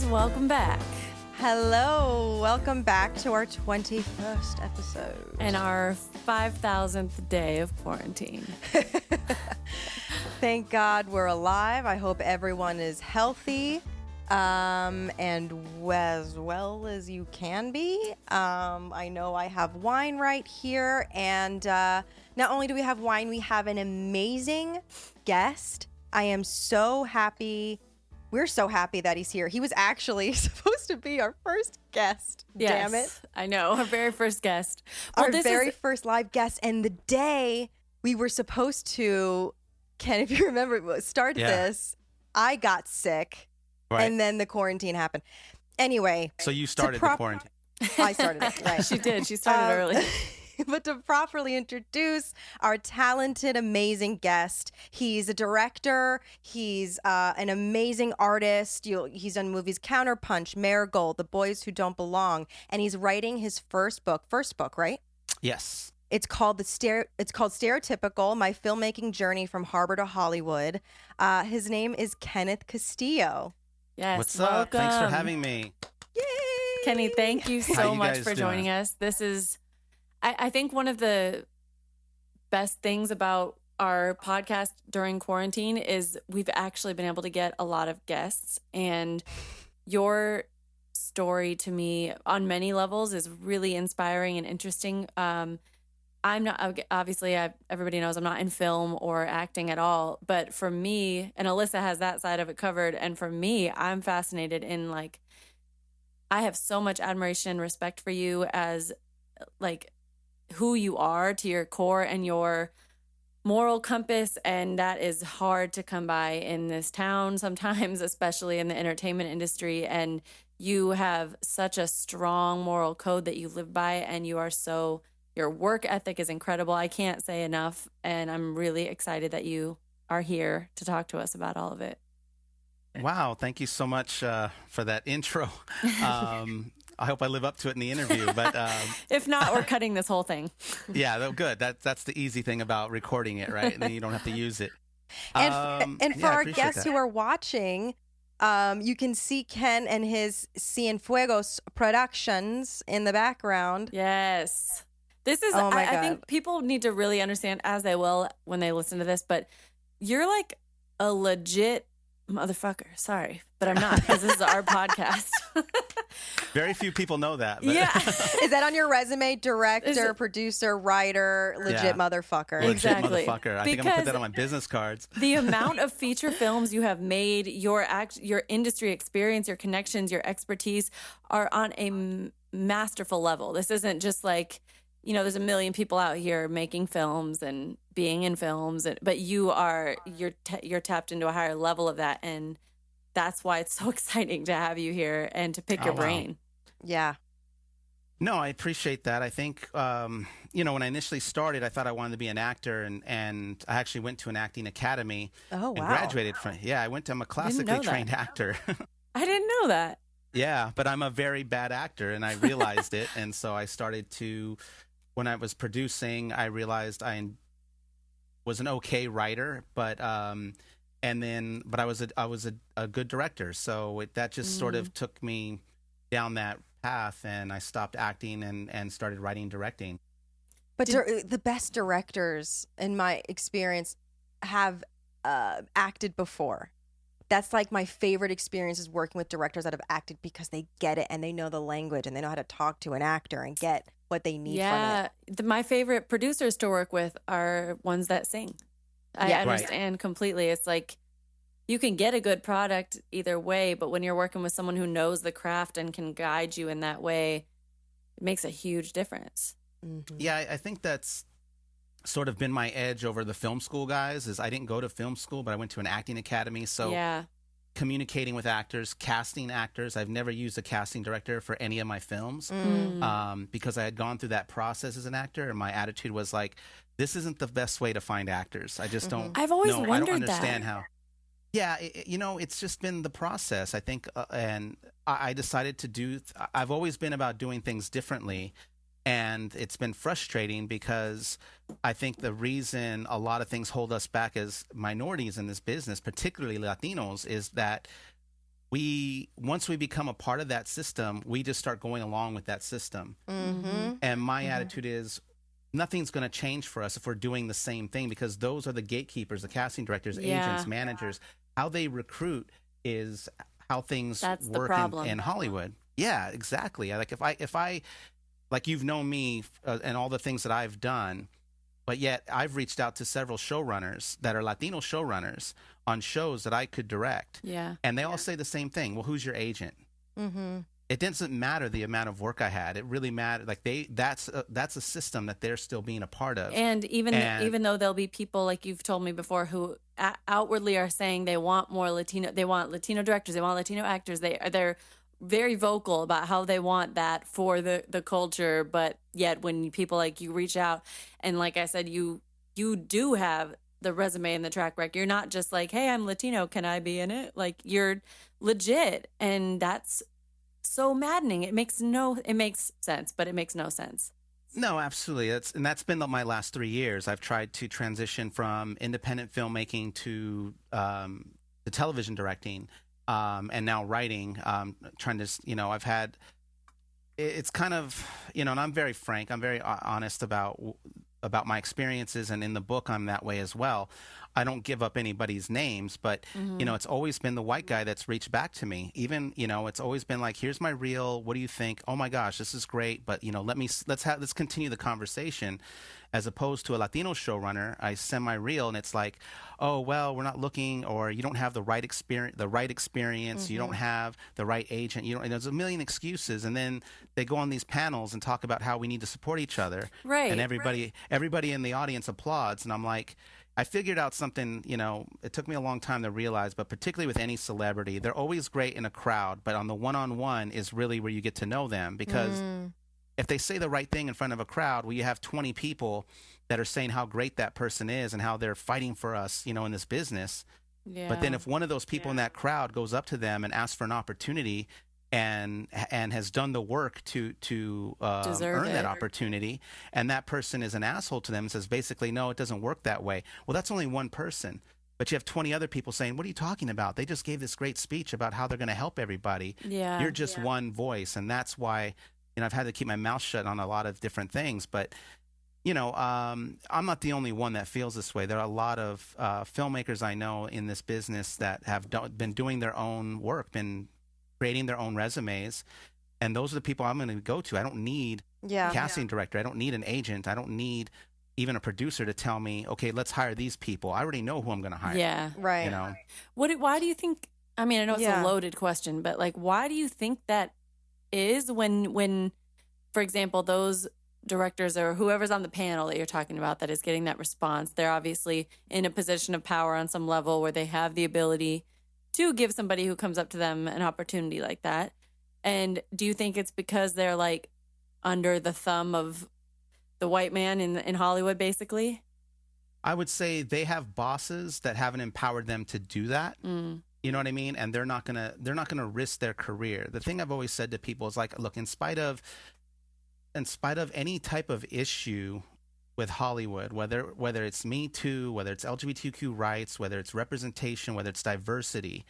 welcome back. Hello, welcome back to our 21st episode. And our 5,000th day of quarantine. Thank God we're alive. I hope everyone is healthy and as well as you can be. I know I have wine right here. And not only do we have wine, we have an amazing guest. I am so happy. We're so happy that he's here. He was actually supposed to be our first guest. Yes, Damn it. I know. Our very first guest. Our very first live guest. And the day we were supposed to, Ken, if you remember, start this, I got sick. Right. And then the quarantine happened. Anyway. So you started the quarantine. I started it, right. She did. She started early. But to properly introduce our talented, amazing guest, he's a director. He's an amazing artist. He's done movies Counterpunch, Marigold, The Boys Who Don't Belong, and he's writing his first book, right? Yes. It's called Stereotypical: My Filmmaking Journey from Harbor to Hollywood. His name is Kenneth Castillo. Yes. What's welcome. up? Thanks for having me. Yay! Kenny, thank you so much for doing? joining us. This is, I think, one of the best things about our podcast during quarantine is we've actually been able to get a lot of guests, and your story to me on many levels is really inspiring and interesting. I'm not, obviously, everybody knows I'm not in film or acting at all, but for me, and Alyssa has that side of it covered, and for me, I'm fascinated in, like, I have so much admiration and respect for you as, like, who you are to your core and your moral compass, and that is hard to come by in this town sometimes, especially in the entertainment industry. And you have such a strong moral code that you live by, and your work ethic is incredible. I can't say enough, and I'm really excited that you are here to talk to us about all of it. Wow. Thank you so much for that intro. I hope I live up to it in the interview, but if not, we're cutting this whole thing. Yeah, good. That's the easy thing about recording it, right? And then you don't have to use it. And for our guests that. who are watching, you can see Ken and his Cienfuegos Productions in the background. Yes. This is, oh my God. I think people need to really understand, as they will when they listen to this, but you're like a legit motherfucker. Sorry, but I'm not, because this is our podcast. Very few people know that. But. Yeah. Is that on your resume? Director, producer, writer, legit motherfucker. Legit exactly. Motherfucker. I think I'm going to put that on my business cards. The amount of feature films you have made, your industry experience, your connections, your expertise are on a masterful level. This isn't just like, there's a million people out here making films and being in films, but you're tapped into a higher level of that, and that's why it's so exciting to have you here and to pick your brain. Yeah. No, I appreciate that. I think, when I initially started, I thought I wanted to be an actor, and I actually went to an acting academy. Oh, wow. And graduated from. Yeah, I'm a classically trained actor. I didn't know that. Yeah, but I'm a very bad actor, and I realized it, and so I started to. When I was producing, I realized I was an okay writer, but I was a good director. So that just sort of took me down that path, and I stopped acting and started writing and directing. But the best directors, in my experience, have acted before. That's like my favorite experience is working with directors that have acted, because they get it and they know the language and they know how to talk to an actor and get what they need from it. My favorite producers to work with are ones that sing. I understand completely. It's like you can get a good product either way, but when you're working with someone who knows the craft and can guide you in that way, it makes a huge difference. Mm-hmm. Yeah, I think that's sort of been my edge over the film school guys. Is I didn't go to film school, but I went to an acting academy. So communicating with actors, casting actors. I've never used a casting director for any of my films because I had gone through that process as an actor, and my attitude was like, this isn't the best way to find actors. I just don't. I've always know. wondered I don't understand that. how. Yeah, it's just been the process, I think, and I decided to do. I've always been about doing things differently. And it's been frustrating because I think the reason a lot of things hold us back as minorities in this business, particularly Latinos, is that once we become a part of that system, we just start going along with that system. Mm-hmm. And my attitude is nothing's going to change for us if we're doing the same thing, because those are the gatekeepers, the casting directors, agents, managers. How they recruit is how things work in Hollywood. Yeah, exactly. Like if I like, you've known me and all the things that I've done, but yet I've reached out to several showrunners that are Latino showrunners on shows that I could direct. Yeah. And they all say the same thing. Well, who's your agent? Mm-hmm. It doesn't matter the amount of work I had. It really mattered. Like that's a system that they're still being a part of. And even though there'll be people, like you've told me before, who outwardly are saying they want more Latino, they want Latino directors, they want Latino actors. They're very vocal about how they want that for the culture. But yet when people like you reach out, and like I said, you do have the resume and the track record. You're not just like, hey, I'm Latino, can I be in it? Like, you're legit. And that's so maddening. It makes sense, but it makes no sense. No, absolutely. That's been my last 3 years. I've tried to transition from independent filmmaking to television directing, and now writing. Trying to, I've had. It's kind of, and I'm very frank. I'm very honest about my experiences, and in the book I'm that way as well. I don't give up anybody's names, but it's always been the white guy that's reached back to me. Even, it's always been like, here's my reel, what do you think? Oh my gosh, this is great, but let's continue the conversation. As opposed to a Latino showrunner, I send my reel and it's like, oh well, we're not looking, or you don't have the right experience, you don't have the right agent, and there's a million excuses, and then they go on these panels and talk about how we need to support each other, right? And everybody in the audience applauds, and I'm like, I figured out something, it took me a long time to realize, but particularly with any celebrity, they're always great in a crowd, but on the one-on-one is really where you get to know them, because if they say the right thing in front of a crowd, well, you have 20 people that are saying how great that person is and how they're fighting for us, in this business. Yeah. But then if one of those people in that crowd goes up to them and asks for an opportunity and has done the work to earn that opportunity, and that person is an asshole to them and says basically, no, it doesn't work that way. Well, that's only one person. But you have 20 other people saying, what are you talking about? They just gave this great speech about how they're going to help everybody. Yeah. You're just one voice. And that's why, I've had to keep my mouth shut on a lot of different things. But, I'm not the only one that feels this way. There are a lot of filmmakers I know in this business that have been doing their own work, been creating their own resumes. And those are the people I'm going to go to. I don't need a casting director. I don't need an agent. I don't need even a producer to tell me, okay, let's hire these people. I already know who I'm going to hire. Yeah. Right. Why do you think, I mean, I know it's a loaded question, but like, why do you think that is when, for example, those directors or whoever's on the panel that you're talking about that is getting that response, they're obviously in a position of power on some level where they have the ability to give somebody who comes up to them an opportunity like that. And do you think it's because they're like under the thumb of the white man in Hollywood, basically? I would say they have bosses that haven't empowered them to do that. You know what I mean? And they're not gonna risk their career. The thing I've always said to people is like, look, in spite of any type of issue with Hollywood, whether it's Me Too, whether it's LGBTQ rights, whether it's representation, whether it's diversity,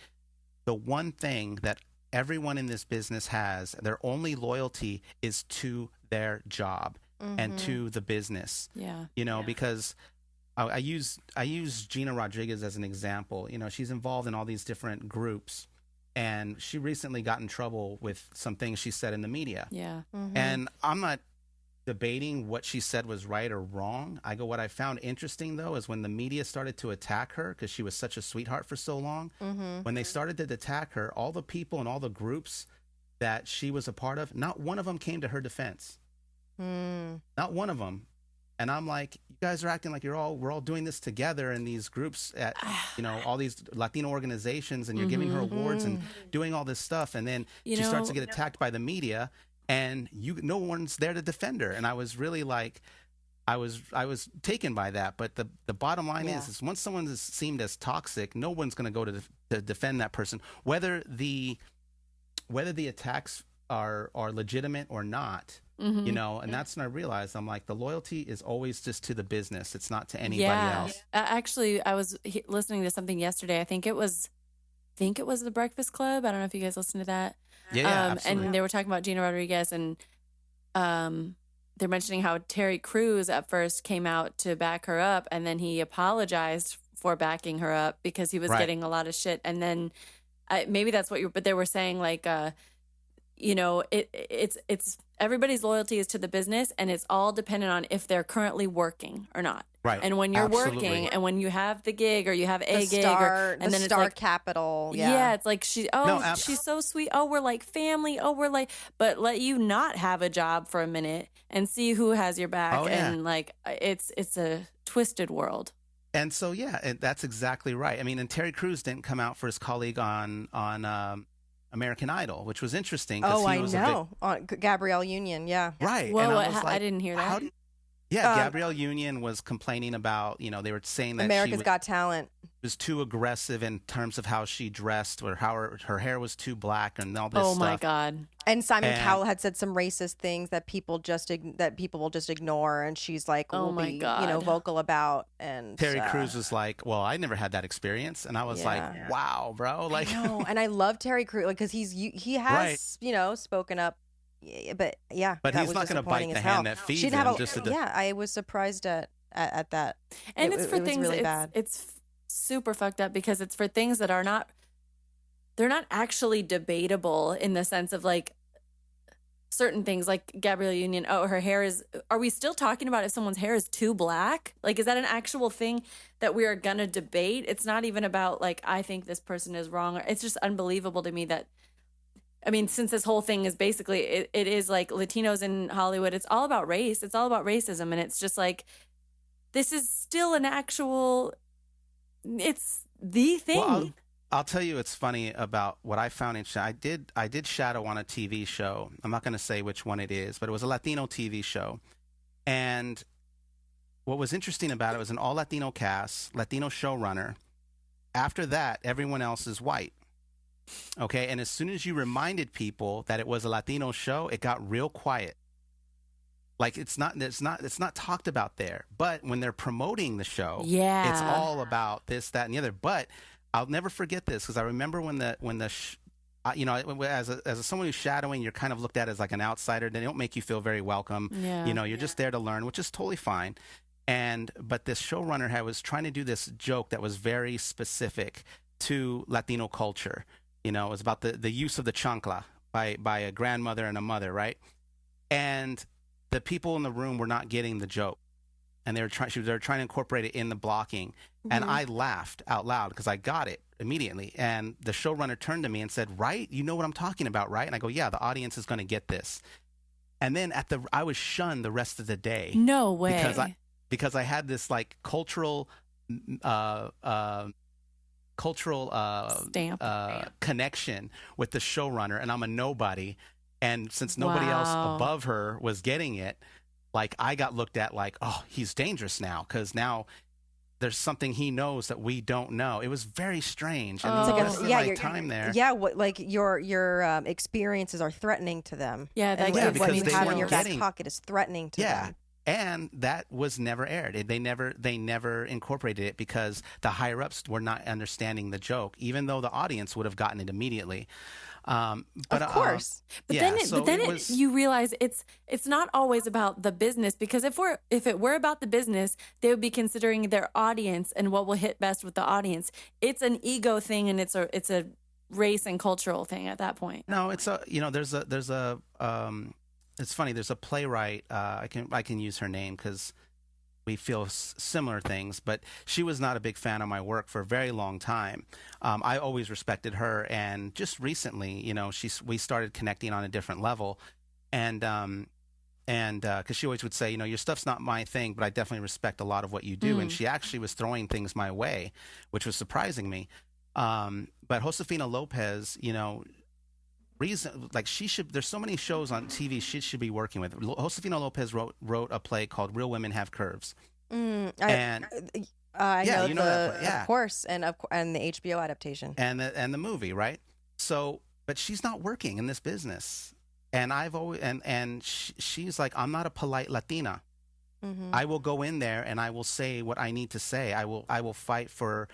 the one thing that everyone in this business has, their only loyalty is to their job and to the business. Yeah. Because I use Gina Rodriguez as an example. She's involved in all these different groups, and she recently got in trouble with some things she said in the media. Yeah. And I'm not debating what she said was right or wrong. What I found interesting, though, is when the media started to attack her, because she was such a sweetheart for so long, when they started to attack her, all the people and all the groups that she was a part of, not one of them came to her defense. Not one of them. And I'm like, you guys are acting like we're all doing this together in these groups at, all these Latino organizations, and you're giving her awards and doing all this stuff. And then she starts to get attacked by the media, and no one's there to defend her. And I was really like, I was taken by that. But the bottom line is once someone is seemed as toxic, no one's going to go to defend that person, whether the attacks are legitimate or not. And that's when I realized, I'm like, the loyalty is always just to the business. It's not to anybody else. Actually, I was listening to something yesterday. I think it was think it was The Breakfast Club. I don't know if you guys listened to that. Yeah, absolutely. And they were talking about Gina Rodriguez, and they're mentioning how Terry Crews at first came out to back her up, and then he apologized for backing her up because he was getting a lot of shit. And then maybe that's what but they were saying, like, you know, it's everybody's loyalty is to the business, and it's all dependent on if they're currently working or not. Right. And when you're working, and when you have the gig, or you have a gig, and then it's like capital. Yeah, it's like she's so sweet. Oh, we're like family. Oh, we're like, but let you not have a job for a minute and see who has your back. Oh, yeah. And like, it's a twisted world. And so, that's exactly right. I mean, and Terry Crews didn't come out for his colleague on American Idol, which was interesting. I know. On Gabrielle Union, yeah. Right. Well, and I didn't hear that. Gabrielle Union was complaining about, you know, they were saying that America's Got Talent was too aggressive in terms of how she dressed, or how her hair was too black, and all this stuff. Oh my God. And Simon Cowell had said some racist things that people will just ignore, and she's like, oh my God, you know, vocal about. And Terry Crews was like, well, I never had that experience, and I was like, wow, bro, like, I know. And I love Terry Crews, like, because he has you know, spoken up. But he's not going to bite the hand that feeds him. I was surprised at that. And it's for things really bad. It's super fucked up because it's for things that are not. They're not actually debatable in the sense of like certain things, like Gabrielle Union. Oh, her hair is. Are we still talking about if someone's hair is too black? Like, is that an actual thing that we are gonna debate? It's not even about like I think this person is wrong. It's just unbelievable to me that. I mean, since this whole thing is basically, it is like Latinos in Hollywood, it's all about race. It's all about racism. And it's just like, this is still an actual, it's the thing. Well, I'll tell you, it's funny about what I found in I did shadow on a TV show. I'm not going to say which one it is, but it was a Latino TV show. And what was interesting about it was an all Latino cast, Latino showrunner. After that, everyone else is white. Okay, and as soon as you reminded people that it was a Latino show, it got real quiet. Like it's not talked about there. But when they're promoting the show, it's all about this, that, and the other. But I'll never forget this because I remember when you know, as someone who's shadowing, you're kind of looked at as like an outsider. They don't make you feel very welcome. Yeah. You know, you're just there to learn, which is totally fine. But this showrunner was trying to do this joke that was very specific to Latino culture. You know, it was about the use of the chancla by a grandmother and a mother, right? And the people in the room were not getting the joke, and they were trying to incorporate it in the blocking. Mm-hmm. And I laughed out loud because I got it immediately. And the showrunner turned to me and said, "Right, you know what I'm talking about, right?" And I go, "Yeah, the audience is going to get this." And then I was shunned the rest of the day. No way. Because I had this like cultural stamp connection with the showrunner, and I'm a nobody. And since nobody else above her was getting it, like I got looked at like, oh, he's dangerous now because now there's something he knows that we don't know. It was very strange. And your time there. Yeah, like your experiences are threatening to them. Yeah, what you have in your back pocket is threatening to them. And that was never aired. They never incorporated it because the higher ups were not understanding the joke, even though the audience would have gotten it immediately. Of course. You realize it's not always about the business, because if it were about the business, they would be considering their audience and what will hit best with the audience. It's an ego thing, and it's a race and cultural thing at that point. No, it's it's funny. There's a playwright. I can use her name because we feel similar things. But she was not a big fan of my work for a very long time. I always respected her, and just recently, you know, we started connecting on a different level, and because she always would say, you know, your stuff's not my thing, but I definitely respect a lot of what you do. And she actually was throwing things my way, which was surprising me. But Josefina Lopez, you know. There's so many shows on TV she should be working with. Josefina Lopez wrote a play called Real Women Have Curves. I know that play. Of course, and the HBO adaptation and the movie, right? So, but she's not working in this business, and I've always she's like, I'm not a polite Latina. Mm-hmm. I will go in there and I will say what I need to say. I will fight for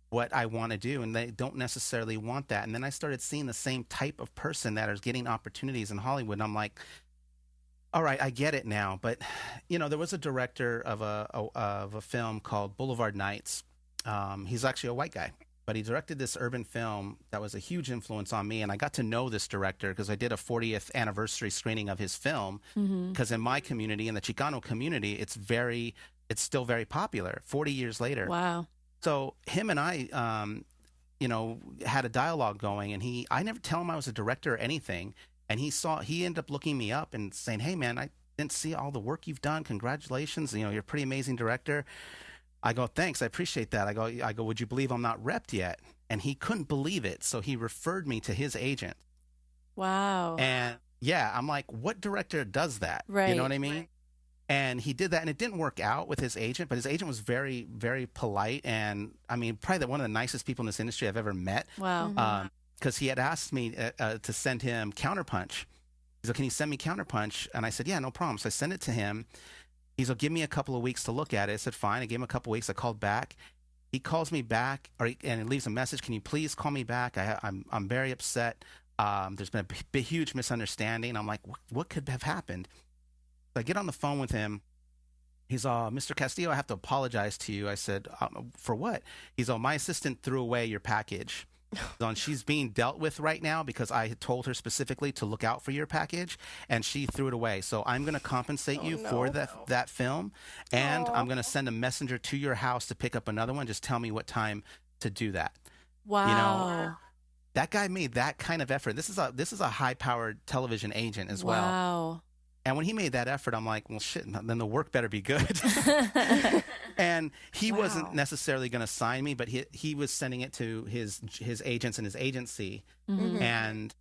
what I want to do, and they don't necessarily want that. And then I started seeing the same type of person that is getting opportunities in Hollywood, and I'm like, all right, I get it now. But there was a director of a film called Boulevard Nights. He's actually a white guy, but he directed this urban film that was a huge influence on me. And I got to know this director because I did a 40th anniversary screening of his film. Because in my community, in the Chicano community, it's still very popular 40 years later. Wow. So him and I, had a dialogue going, and I never tell him I was a director or anything. And he ended up looking me up and saying, "Hey man, I didn't see all the work you've done. Congratulations. You're a pretty amazing director." I go, "Thanks. I appreciate that." I go, "Would you believe I'm not repped yet?" And he couldn't believe it. So he referred me to his agent. Wow. And yeah, I'm like, what director does that? Right. You know what I mean? Right. And he did that, and it didn't work out with his agent, but his agent was very, very polite. And I mean, probably one of the nicest people in this industry I've ever met. Wow. Because he had asked me to send him Counterpunch. He's like, "Can you send me Counterpunch?" And I said, "Yeah, no problem." So I sent it to him. He's like, "Give me a couple of weeks to look at it." I said, "Fine." I gave him a couple of weeks. I called back. He calls me back, and he leaves a message. "Can you please call me back? I'm very upset. There's been a huge misunderstanding." I'm like, what could have happened? So I get on the phone with him. He's all, "Mr. Castillo, I have to apologize to you." I said, "For what?" He's all, "My assistant threw away your package. She's being dealt with right now because I had told her specifically to look out for your package, and she threw it away. So I'm going to compensate you for that film, and I'm going to send a messenger to your house to pick up another one. Just tell me what time to do that." Wow. That guy made that kind of effort. This is a high-powered television agent as well. Wow. And when he made that effort, I'm like, well, shit, then the work better be good. And he wasn't necessarily going to sign me, but he was sending it to his agents and his agency. And,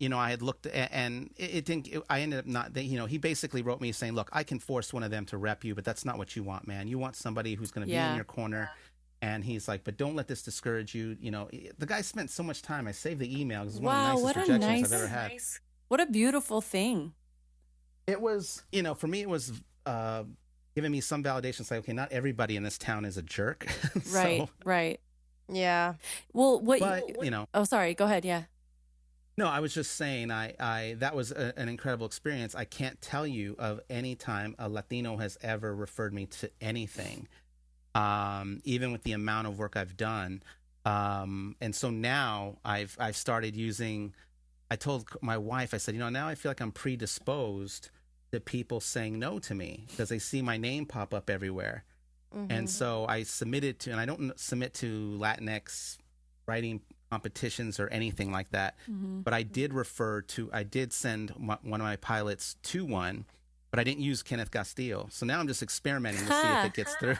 I had looked, and it didn't, I ended up not, he basically wrote me saying, "Look, I can force one of them to rep you, but that's not what you want, man. You want somebody who's going to be in your corner." And he's like, "But don't let this discourage you." The guy spent so much time. I saved the email because it's one of the nicest rejections I've ever had. What a beautiful thing. It was, for me, it was giving me some validation. It's like, okay, not everybody in this town is a jerk. Right, right. Yeah. Well, Oh, sorry. Go ahead. Yeah. No, I was just saying, that was an incredible experience. I can't tell you of any time a Latino has ever referred me to anything, even with the amount of work I've done. And so now I've started using. I told my wife, I said, now I feel like I'm predisposed to people saying no to me because they see my name pop up everywhere. And so I submitted to, and I don't submit to Latinx writing competitions or anything like that, but I did send one of my pilots to one, but I didn't use Kenneth Castillo. So now I'm just experimenting to see if it gets through.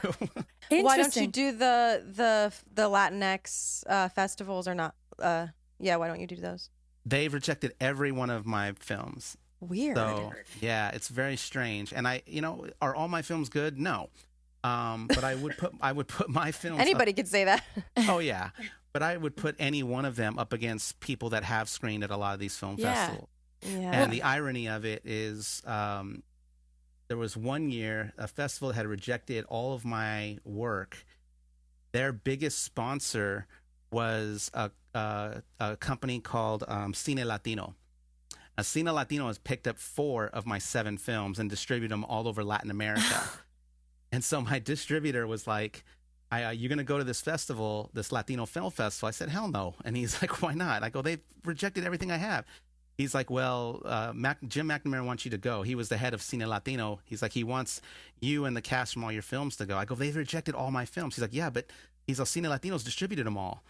Why don't you do the Latinx festivals or not? Why don't you do those? They've rejected every one of my films. Weird. So, yeah, it's very strange. And are all my films good? No. But I would put my films. Anybody could say that. Oh yeah. But I would put any one of them up against people that have screened at a lot of these film festivals. Yeah. And the irony of it is, there was one year a festival had rejected all of my work. Their biggest sponsor was a company called Cine Latino. Cine Latino has picked up 4 of my 7 films and distributed them all over Latin America. And so my distributor was like, "You're going to go to this festival, this Latino film festival?" I said, "Hell no." And he's like, "Why not?" I go, "They've rejected everything I have." He's like, "Well, Jim McNamara wants you to go. He was the head of Cine Latino. He's like, he wants you and the cast from all your films to go." I go, "They've rejected all my films." He's like, "Yeah, but he's like, Cine Latino's distributed them all."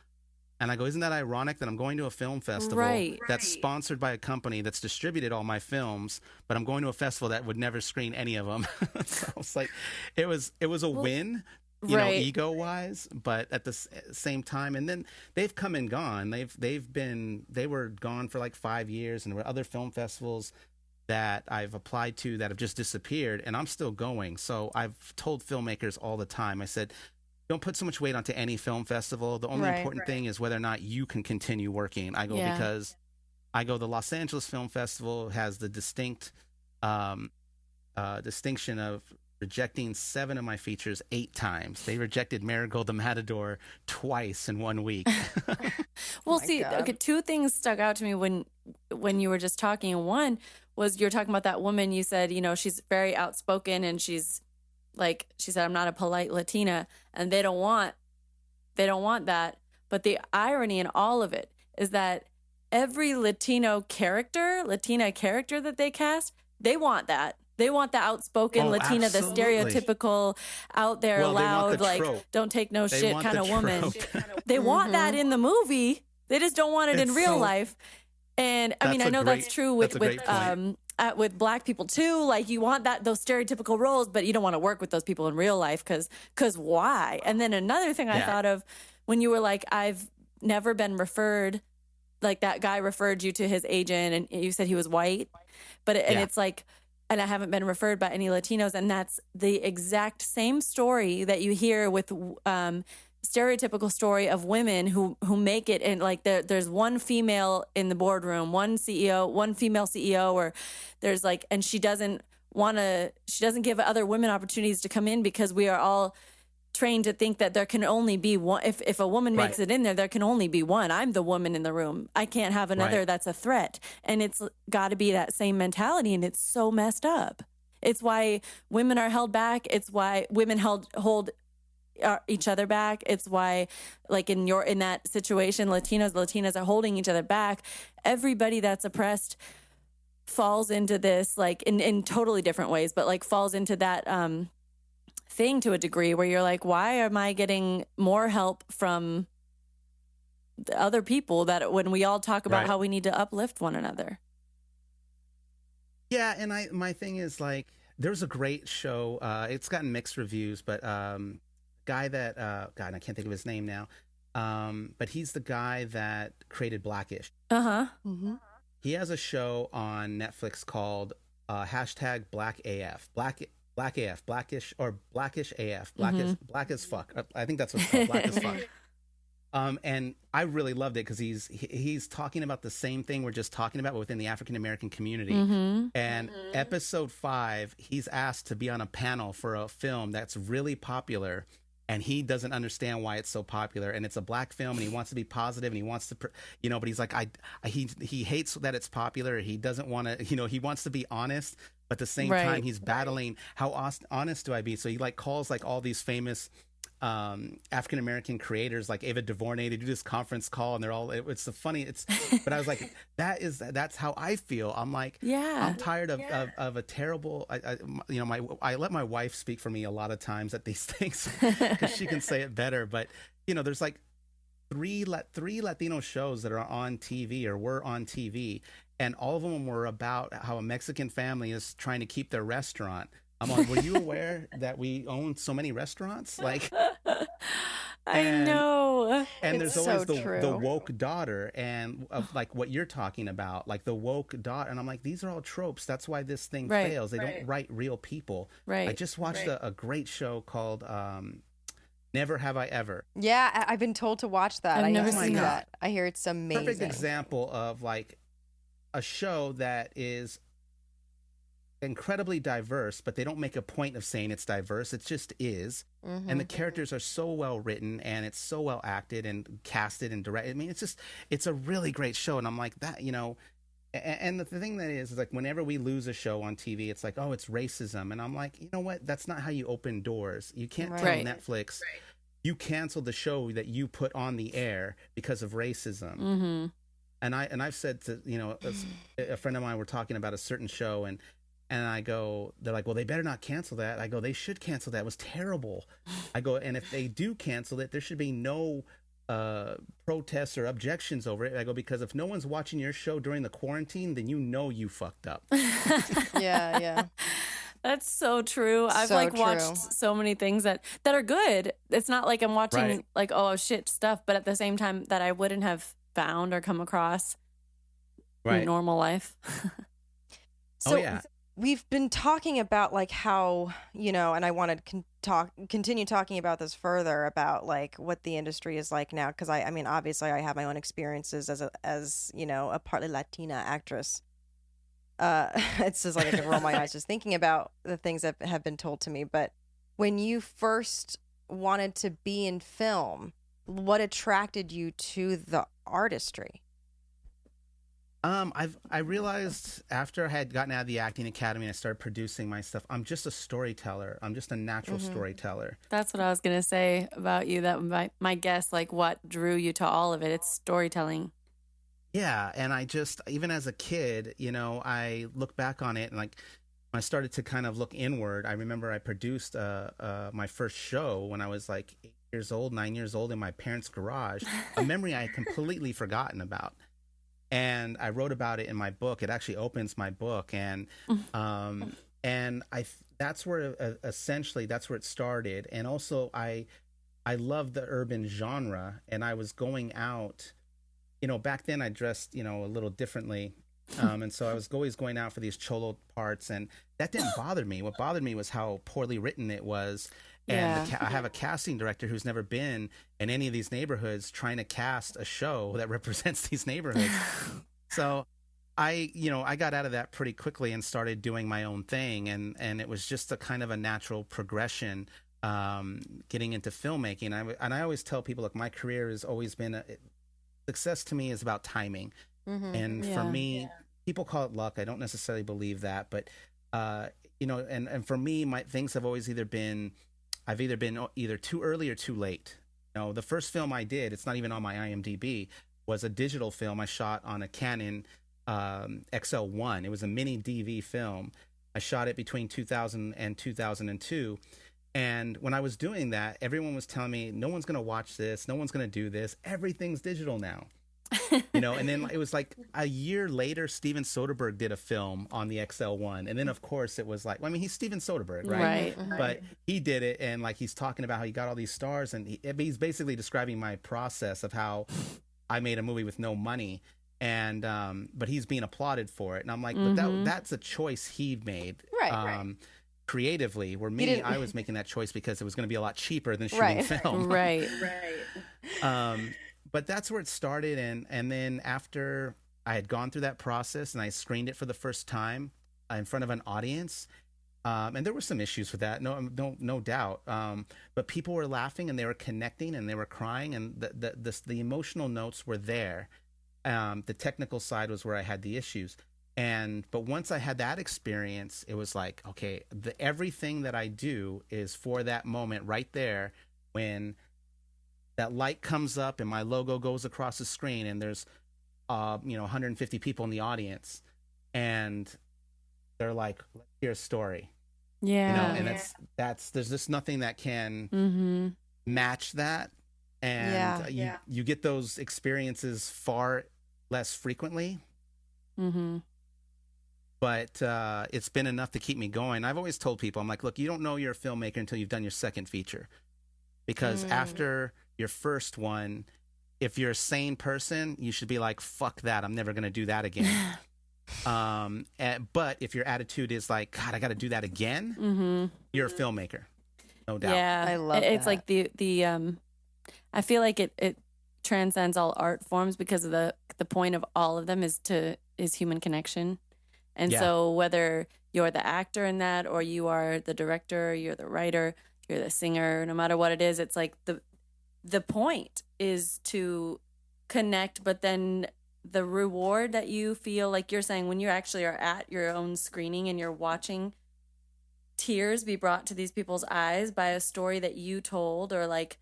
And I go, "Isn't that ironic that I'm going to a film festival that's sponsored by a company that's distributed all my films, but I'm going to a festival that would never screen any of them?" So it's like, it was a win, ego-wise, but at the same time, and then they've come and gone. They were gone for like 5 years, and there were other film festivals that I've applied to that have just disappeared, and I'm still going. So I've told filmmakers all the time, I said, don't put so much weight onto any film festival. The only important thing is whether or not you can continue working. I go, because the Los Angeles Film Festival has the distinct distinction of rejecting 7 of my features 8 times. They rejected Marigold the Matador twice in 1 week. Well, see, okay, 2 things stuck out to me when you were just talking. And one was you're talking about that woman. You said, she's very outspoken, and she's like, she said, I'm not a polite Latina, and they don't want that. But the irony in all of it is that every Latina character that they cast, they want that. They want the outspoken Latina, absolutely. The stereotypical, out there, loud, like, don't take no shit kind of woman. They want that in the movie. They just don't want it in real life. And I mean, I know that's true with Black people too. Like, you want those stereotypical roles, but you don't want to work with those people in real life because why? And then another thing I thought of when you were like, I've never been referred, like that guy referred you to his agent, and you said he was white, and it's like, and I haven't been referred by any Latinos, and that's the exact same story that you hear with stereotypical story of women who make it, and like there's one female in the boardroom, one female CEO, or there's like, and she doesn't give other women opportunities to come in because we are all trained to think that there can only be one. If a woman makes it in there can only be one. I'm the woman in the room. I can't have another that's a threat. And it's got to be that same mentality, and it's so messed up. It's why women are held back. It's why women hold each other back. It's why, like in that situation, Latinas are holding each other back. Everybody that's oppressed falls into this, like in totally different ways, but like falls into that thing to a degree where you're like, why am I getting more help from the other people that when we all talk about how we need to uplift one another? Yeah, and my thing is, like, there's a great show. It's gotten mixed reviews, but guy that God, I can't think of his name now. But he's the guy that created Blackish. Mm-hmm. He has a show on Netflix called hashtag Black AF. Black AF, Blackish, or Blackish AF, Black as fuck. I think that's what it's called, Black as fuck. And I really loved it because he's talking about the same thing we're just talking about within the African American community. And episode 5, he's asked to be on a panel for a film that's really popular, and he doesn't understand why it's so popular. And it's a Black film, and he wants to be positive, and he wants to, but he's like, he hates that it's popular. He doesn't want to, he wants to be honest. But at the same time, he's battling, how honest do I be? So he like calls like all these famous African American creators like Ava DuVernay. They do this conference call, and they're all, but I was like, that's how I feel. I'm like, I'm tired of a terrible, I let my wife speak for me a lot of times at these things because she can say it better. But there's like three Latino shows that are on TV or were on TV, and all of them were about how a Mexican family is trying to keep their restaurant. I'm like, were you aware that we own so many restaurants? Like, I know. And there's always the woke daughter, and like what you're talking about, like the woke daughter. And I'm like, these are all tropes. That's why this thing fails. They don't write real people. I just watched a great show called Never Have I Ever. Yeah, I've been told to watch that. I've never seen that. I hear it's amazing. Perfect example of like a show that is incredibly diverse, but they don't make a point of saying it's diverse. It just is. And the characters are so well written, and it's so well acted and casted and directed. I mean, it's a really great show. And I'm like, that, and the thing that is like, whenever we lose a show on TV, it's like, oh, it's racism. And I'm like, you know what? That's not how you open doors. You can't tell Netflix you canceled the show that you put on the air because of racism. And I've said to, a friend of mine, we're talking about a certain show, and I go, they're like, well, they better not cancel that. I go, they should cancel that. It was terrible. I go, and if they do cancel it, there should be no protests or objections over it. I go, because if no one's watching your show during the quarantine, then you fucked up. Yeah. That's so true. I've watched so many things that are good. It's not like I'm watching like, oh shit stuff, but at the same time that I wouldn't have found or come across in normal life. So we've been talking about like how, and I want to continue talking about this further about like what the industry is like now. Cause I mean, obviously I have my own experiences as a partly Latina actress. It's just like I can roll my eyes just thinking about the things that have been told to me. But when you first wanted to be in film, what attracted you to the artistry? I realized after I had gotten out of the acting academy and I started producing my stuff, I'm just a storyteller. I'm just a natural storyteller. That's what I was gonna say about you. That my guess, like, what drew you to all of it? It's storytelling. Yeah, and I just, even as a kid, I look back on it and like when I started to kind of look inward, I remember I produced my first show when I was like 8 years old, 9 years old in my parents' garage, a memory I had completely forgotten about. And I wrote about it in my book. It actually opens my book, and that's where essentially that's where it started. And also, I love the urban genre, and I was going out. Back then I dressed a little differently, and so I was always going out for these cholo parts, and that didn't bother me. What bothered me was how poorly written it was. And I have a casting director who's never been in any of these neighborhoods trying to cast a show that represents these neighborhoods. So I got out of that pretty quickly and started doing my own thing. And it was just a kind of a natural progression, getting into filmmaking. And I always tell people, look, my career has always been success to me is about timing. And for me, people call it luck. I don't necessarily believe that, but, and for me, my things have always I've either been either too early or too late. The first film I did, it's not even on my IMDb, was a digital film I shot on a Canon XL1. It was a mini DV film. I shot it between 2000 and 2002. And when I was doing that, everyone was telling me, no one's going to watch this. No one's going to do this. Everything's digital now. And then it was like a year later, Steven Soderbergh did a film on the XL1. And then, of course, it was like, he's Steven Soderbergh, right? But he did it, and like he's talking about how he got all these stars, and he's basically describing my process of how I made a movie with no money. And but he's being applauded for it. And I'm like, but that's a choice he made. Right. Creatively, where I was making that choice because it was going to be a lot cheaper than shooting film. Right. But that's where it started, and then after I had gone through that process and I screened it for the first time in front of an audience, and there were some issues with that, no doubt. But people were laughing and they were connecting and they were crying, and the emotional notes were there. The technical side was where I had the issues, but once I had that experience, it was like, okay, everything that I do is for that moment right there when that light comes up and my logo goes across the screen and there's 150 people in the audience and they're like, let's hear a story. And there's just nothing that can match that. And you get those experiences far less frequently. But it's been enough to keep me going. I've always told people, I'm like, look, you don't know you're a filmmaker until you've done your second feature. Because after your first one, if you're a sane person, you should be like, fuck that, I'm never going to do that again. But if your attitude is like, God, I got to do that again, you're a filmmaker. No doubt. Yeah, I love it's that. like the I feel like it transcends all art forms because of the point of all of them is human connection. And so whether you're the actor in that or you are the director, you're the writer, you're the singer, no matter what it is, it's like the point is to connect, but then the reward that you feel, like you're saying, when you actually are at your own screening and you're watching tears be brought to these people's eyes by a story that you told, or like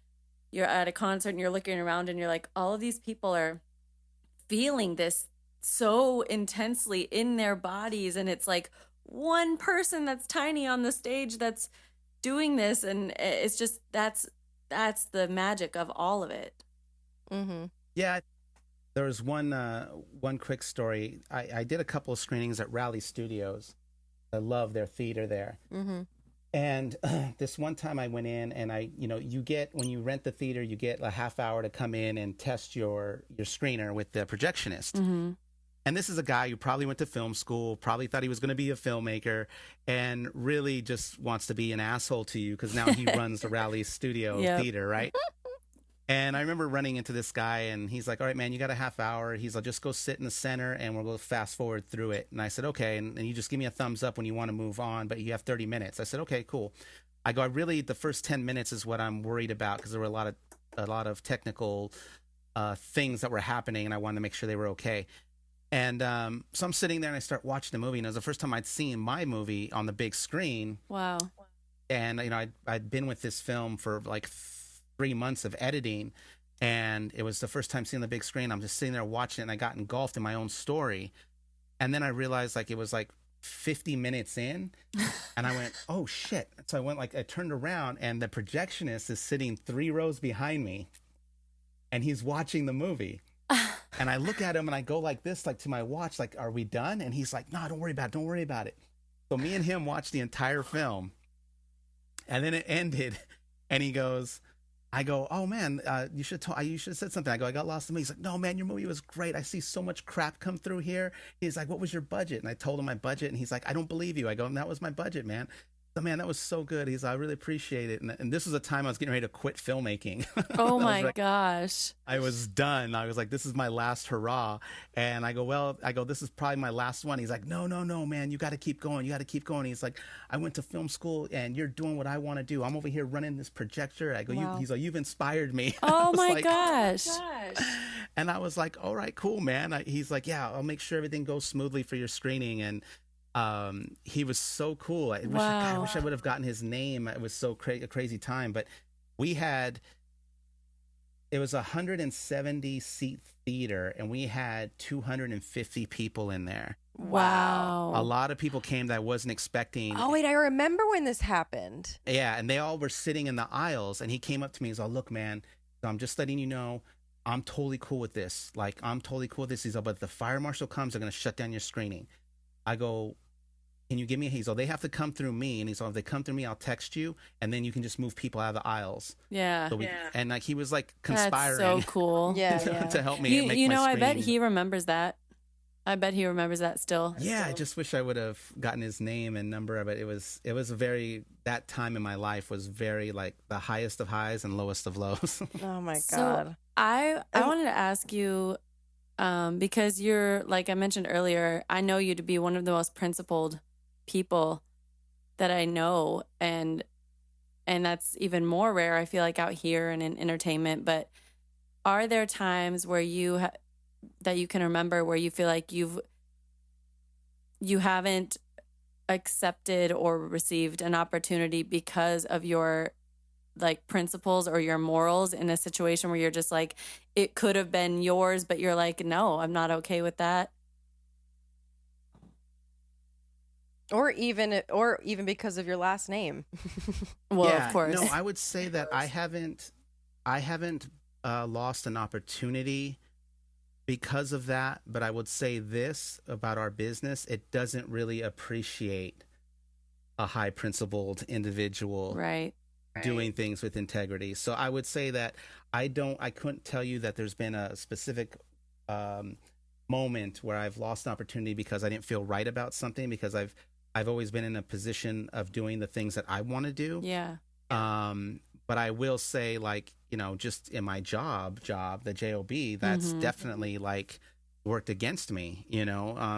you're at a concert and you're looking around and you're like, all of these people are feeling this so intensely in their bodies, and it's like one person that's tiny on the stage that's doing this, and it's just that's the magic of all of it. Yeah, there was one quick story. I did a couple of screenings at Raleigh Studios. I love their theater there. And this one time I went in, and you get, when you rent the theater, you get a half hour to come in and test your screener with the projectionist. And this is a guy who probably went to film school, probably thought he was going to be a filmmaker, and really just wants to be an asshole to you because now he runs the Raleigh Studio Theater, right? And I remember running into this guy, and he's like, all right, man, you got a half hour. He's like, just go sit in the center, and we'll go fast forward through it. And I said, okay. And you just give me a thumbs up when you want to move on, but you have 30 minutes. I said, okay, cool. I go, the first 10 minutes is what I'm worried about, because there were a lot of technical things that were happening, and I wanted to make sure they were okay. And so I'm sitting there, and I start watching the movie, and it was the first time I'd seen my movie on the big screen. Wow. And, I'd been with this film for like 3 months of editing, and it was the first time seeing the big screen. I'm just sitting there watching it, and I got engulfed in my own story. And then I realized it was 50 minutes in, and I went, oh shit. So I turned around, and the projectionist is sitting 3 rows behind me, and he's watching the movie. And I look at him, and I go like this, to my watch, are we done? And he's like, no, don't worry about it. So me and him watched the entire film, and then it ended, and he goes, I go, oh man, you should have said something. I go, I got lost in me. He's like, no man, your movie was great. I see so much crap come through here. He's like, what was your budget? And I told him my budget, and he's like, I don't believe you. I go, that was my budget, man. So man, that was so good. He's like, I really appreciate it. And this was a time I was getting ready to quit filmmaking. Oh my gosh. I was done. I was like, this is my last hurrah. And I go, this is probably my last one. He's like, no, man, you got to keep going. He's like, I went to film school, and you're doing what I want to do. I'm over here running this projector. I go, wow. He's like, you've inspired me. Oh my gosh. And I was like, all right, cool, man. He's like, yeah, I'll make sure everything goes smoothly for your screening. And he was so cool. I wish I would have gotten his name. It was so a crazy time. But it was a 170 seat theater, and we had 250 people in there. Wow. A lot of people came that I wasn't expecting. Oh, wait, I remember when this happened. Yeah, and they all were sitting in the aisles, and he came up to me and he's like, look, man, I'm just letting you know, I'm totally cool with this. He's like, but if the fire marshal comes, they're going to shut down your screening. I go, can you give me they have to come through me. And he's like, if they come through me, I'll text you, and then you can just move people out of the aisles. Yeah. So and he was conspiring. That's so cool. to help me make my I screening. bet he remembers that. I bet he remembers that still. Yeah, I just wish I would have gotten his name and number, but it was that time in my life was very the highest of highs and lowest of lows. Oh my God. So I wanted to ask you, because you're, like I mentioned earlier, I know you to be one of the most principled people that I know, and that's even more rare, I feel like, out here and in entertainment. But are there times where that you can remember where you feel like you haven't accepted or received an opportunity because of your principles or your morals, in a situation where you're just it could have been yours, but you're like, no, I'm not okay with that? Or even because of your last name. Well, yeah, of course. No, I would say that I haven't lost an opportunity because of that. But I would say this about our business: it doesn't really appreciate a high principled individual, right, doing things with integrity. So I would say that I couldn't tell you that there's been a specific moment where I've lost an opportunity because I didn't feel right about something, because I've always been in a position of doing the things that I want to do. Yeah. But I will say, just in my job, the job, that's definitely worked against me,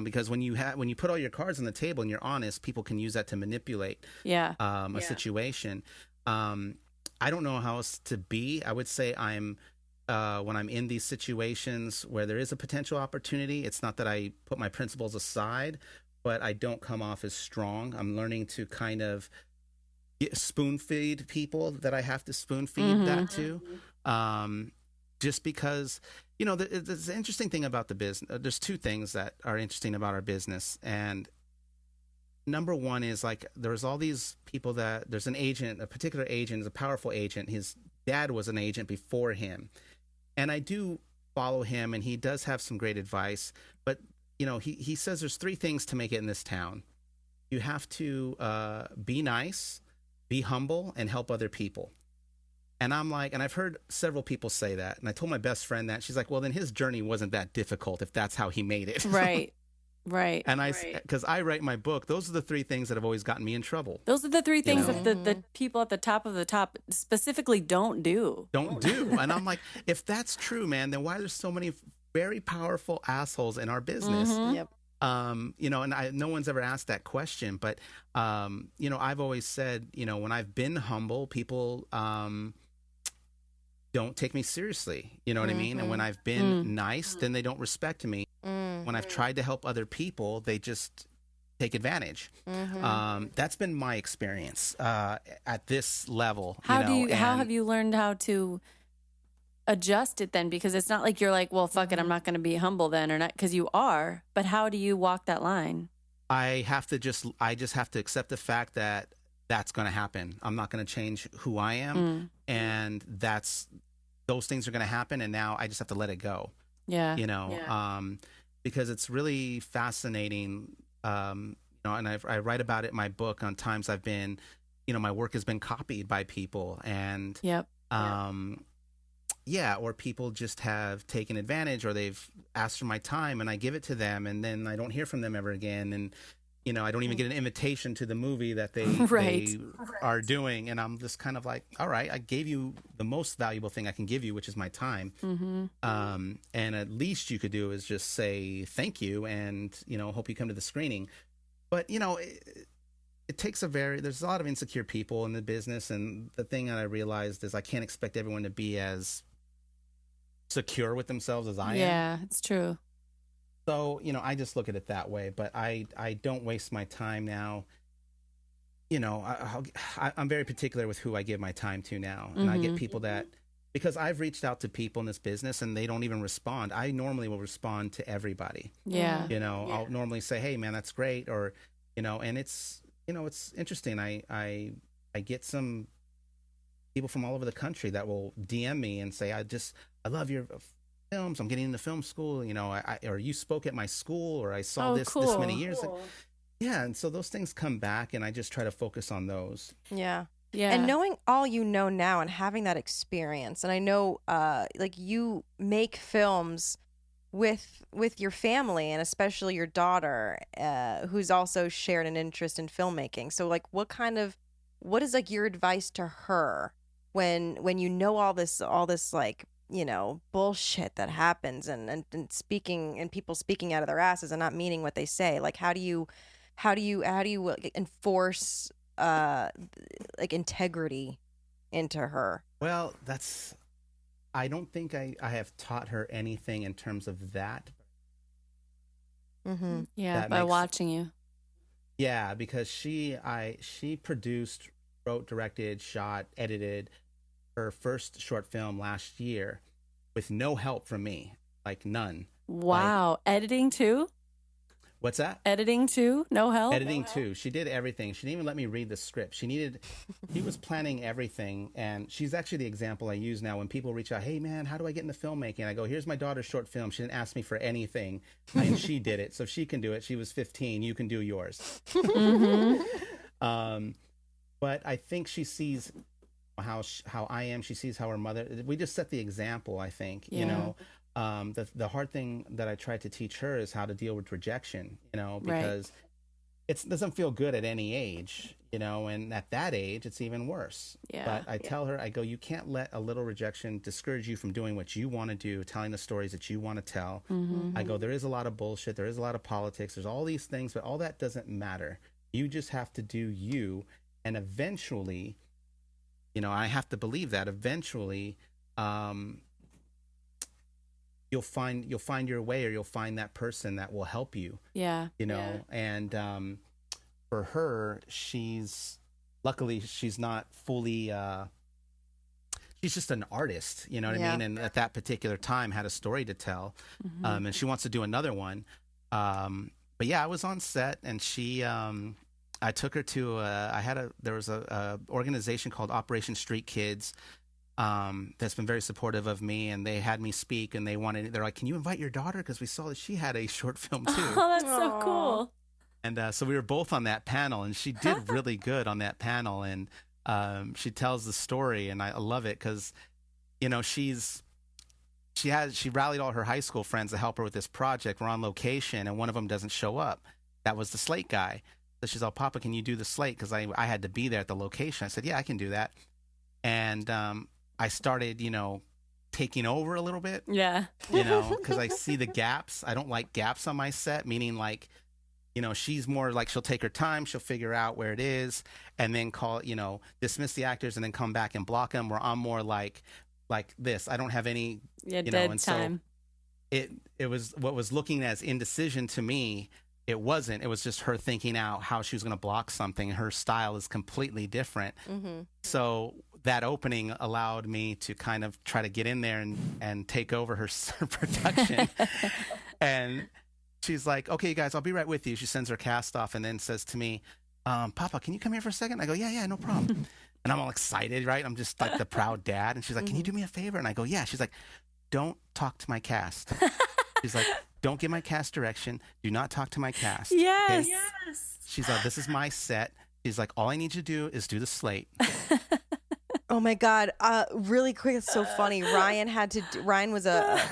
because when you put all your cards on the table and you're honest, people can use that to manipulate a situation. I don't know how else to be. I would say when I'm in these situations where there is a potential opportunity, it's not that I put my principles aside, but I don't come off as strong. I'm learning to kind of spoon feed people that I have to spoon feed that to. Just because, there's an interesting thing about the business. There's 2 things that are interesting about our business. And number one is there's all these people there's an agent, a particular agent is a powerful agent. His dad was an agent before him. And I do follow him, and he does have some great advice. But, he says there's 3 things to make it in this town. You have to be nice, be humble, and help other people. And I'm and I've heard several people say that. And I told my best friend that. She's like, well, then his journey wasn't that difficult if that's how he made it. Right. Right. And because I write my book, those are the three things that have always gotten me in trouble. Those are the three things that the people at the top of the top specifically don't do. And I'm like, if that's true, man, then why are there so many very powerful assholes in our business? Yep. And no one's ever asked that question, but I've always said, when I've been humble, people don't take me seriously. You know what I mean? And when I've been nice, then they don't respect me. When I've tried to help other people, they just take advantage. That's been my experience at this level. How have you learned how to adjust it then? Because it's not like you're like, well, fuck it, I'm not going to be humble then, or not, because you are. But how do you walk that line? I just have to accept the fact that that's going to happen. I'm not going to change who I am, and those things are going to happen. And now I just have to let it go. Yeah. Because it's really fascinating. And I write about it in my book on times I've been, my work has been copied by people, and or people just have taken advantage, or they've asked for my time and I give it to them, and then I don't hear from them ever again. And, I don't even get an invitation to the movie that they are doing. And I'm just kind of like, all right, I gave you the most valuable thing I can give you, which is my time. And at least you could do is just say thank you and, hope you come to the screening. But, it takes there's a lot of insecure people in the business. And the thing that I realized is I can't expect everyone to be as secure with themselves as I am. Yeah, it's true. So, I just look at it that way, but I don't waste my time now. I'm very particular with who I give my time to now. And I get people because I've reached out to people in this business and they don't even respond. I normally will respond to everybody. Yeah. I'll normally say, hey man, that's great. Or, and it's interesting. I get some people from all over the country that will DM me and say, I love your films. I'm getting into film school, or you spoke at my school, or I saw this many years ago. Yeah. And so those things come back and I just try to focus on those. Yeah. Yeah. And knowing all you know now and having that experience, and I know you make films with your family and especially your daughter, who's also shared an interest in filmmaking. So what is your advice to her when all this bullshit that happens and speaking and people speaking out of their asses and not meaning what they say? How do you enforce integrity into her? Well, I don't think I have taught her anything in terms of that. Yeah, by watching you. Yeah, because she produced, wrote, directed, shot, edited her first short film last year with no help from me, none. Wow. Editing too? What's that? Editing too? No help? Editing too. She did everything. She didn't even let me read the script. He was planning everything. And she's actually the example I use now when people reach out, hey man, how do I get into filmmaking? I go, here's my daughter's short film. She didn't ask me for anything. And she did it. So if she can do it, she was 15. You can do yours. But I think she sees how I am. She sees how her mother, we just set the example, I think, the hard thing that I tried to teach her is how to deal with rejection, because it doesn't feel good at any age, and at that age, it's even worse. Yeah. But I tell her, I go, you can't let a little rejection discourage you from doing what you want to do, telling the stories that you want to tell. I go, there is a lot of bullshit. There is a lot of politics. There's all these things, but all that doesn't matter. You just have to do you. And eventually, I have to believe that eventually, you'll find your way, or you'll find that person that will help you. Yeah. And for her, luckily she's not fully, she's just an artist, you know what I mean? And at that particular time had a story to tell. And she wants to do another one. But yeah, I was on set and I took her to there was a organization called Operation Street Kids that's been very supportive of me, and they had me speak, and they're like, can you invite your daughter, because we saw that she had a short film too. Oh, that's so cool. And so we were both on that panel, and she did really good on that panel, and she tells the story, and I love it because she's she rallied all her high school friends to help her with this project. We're on location, and one of them doesn't show up. That was the slate guy. So she's all, Papa, can you do the slate? Because I had to be there at the location. I said, yeah, I can do that. And I started, taking over a little bit. Yeah. Because I see the gaps. I don't like gaps on my set, meaning like, she's more like she'll take her time. She'll figure out where it is and then call, dismiss the actors and then come back and block them, where I'm more like this. I don't have any, dead and time. So it was what was looking as indecision to me. It wasn't. It was just her thinking out how she was going to block something. Her style is completely different. Mm-hmm. So that opening allowed me to kind of try to get in there and take over her production. And she's like, okay, you guys, I'll be right with you. She sends her cast off and then says to me, Papa, can you come here for a second? I go, yeah, no problem. And I'm all excited, right? I'm just like the proud dad. And she's like, can you do me a favor? And I go, yeah. She's like, don't talk to my cast. She's like, don't give my cast direction. Do not talk to my cast. Yes. Okay? Yes. She's like, this is my set. She's like, all I need you to do is do the slate. Oh my God. Really quick. It's so funny. Ryan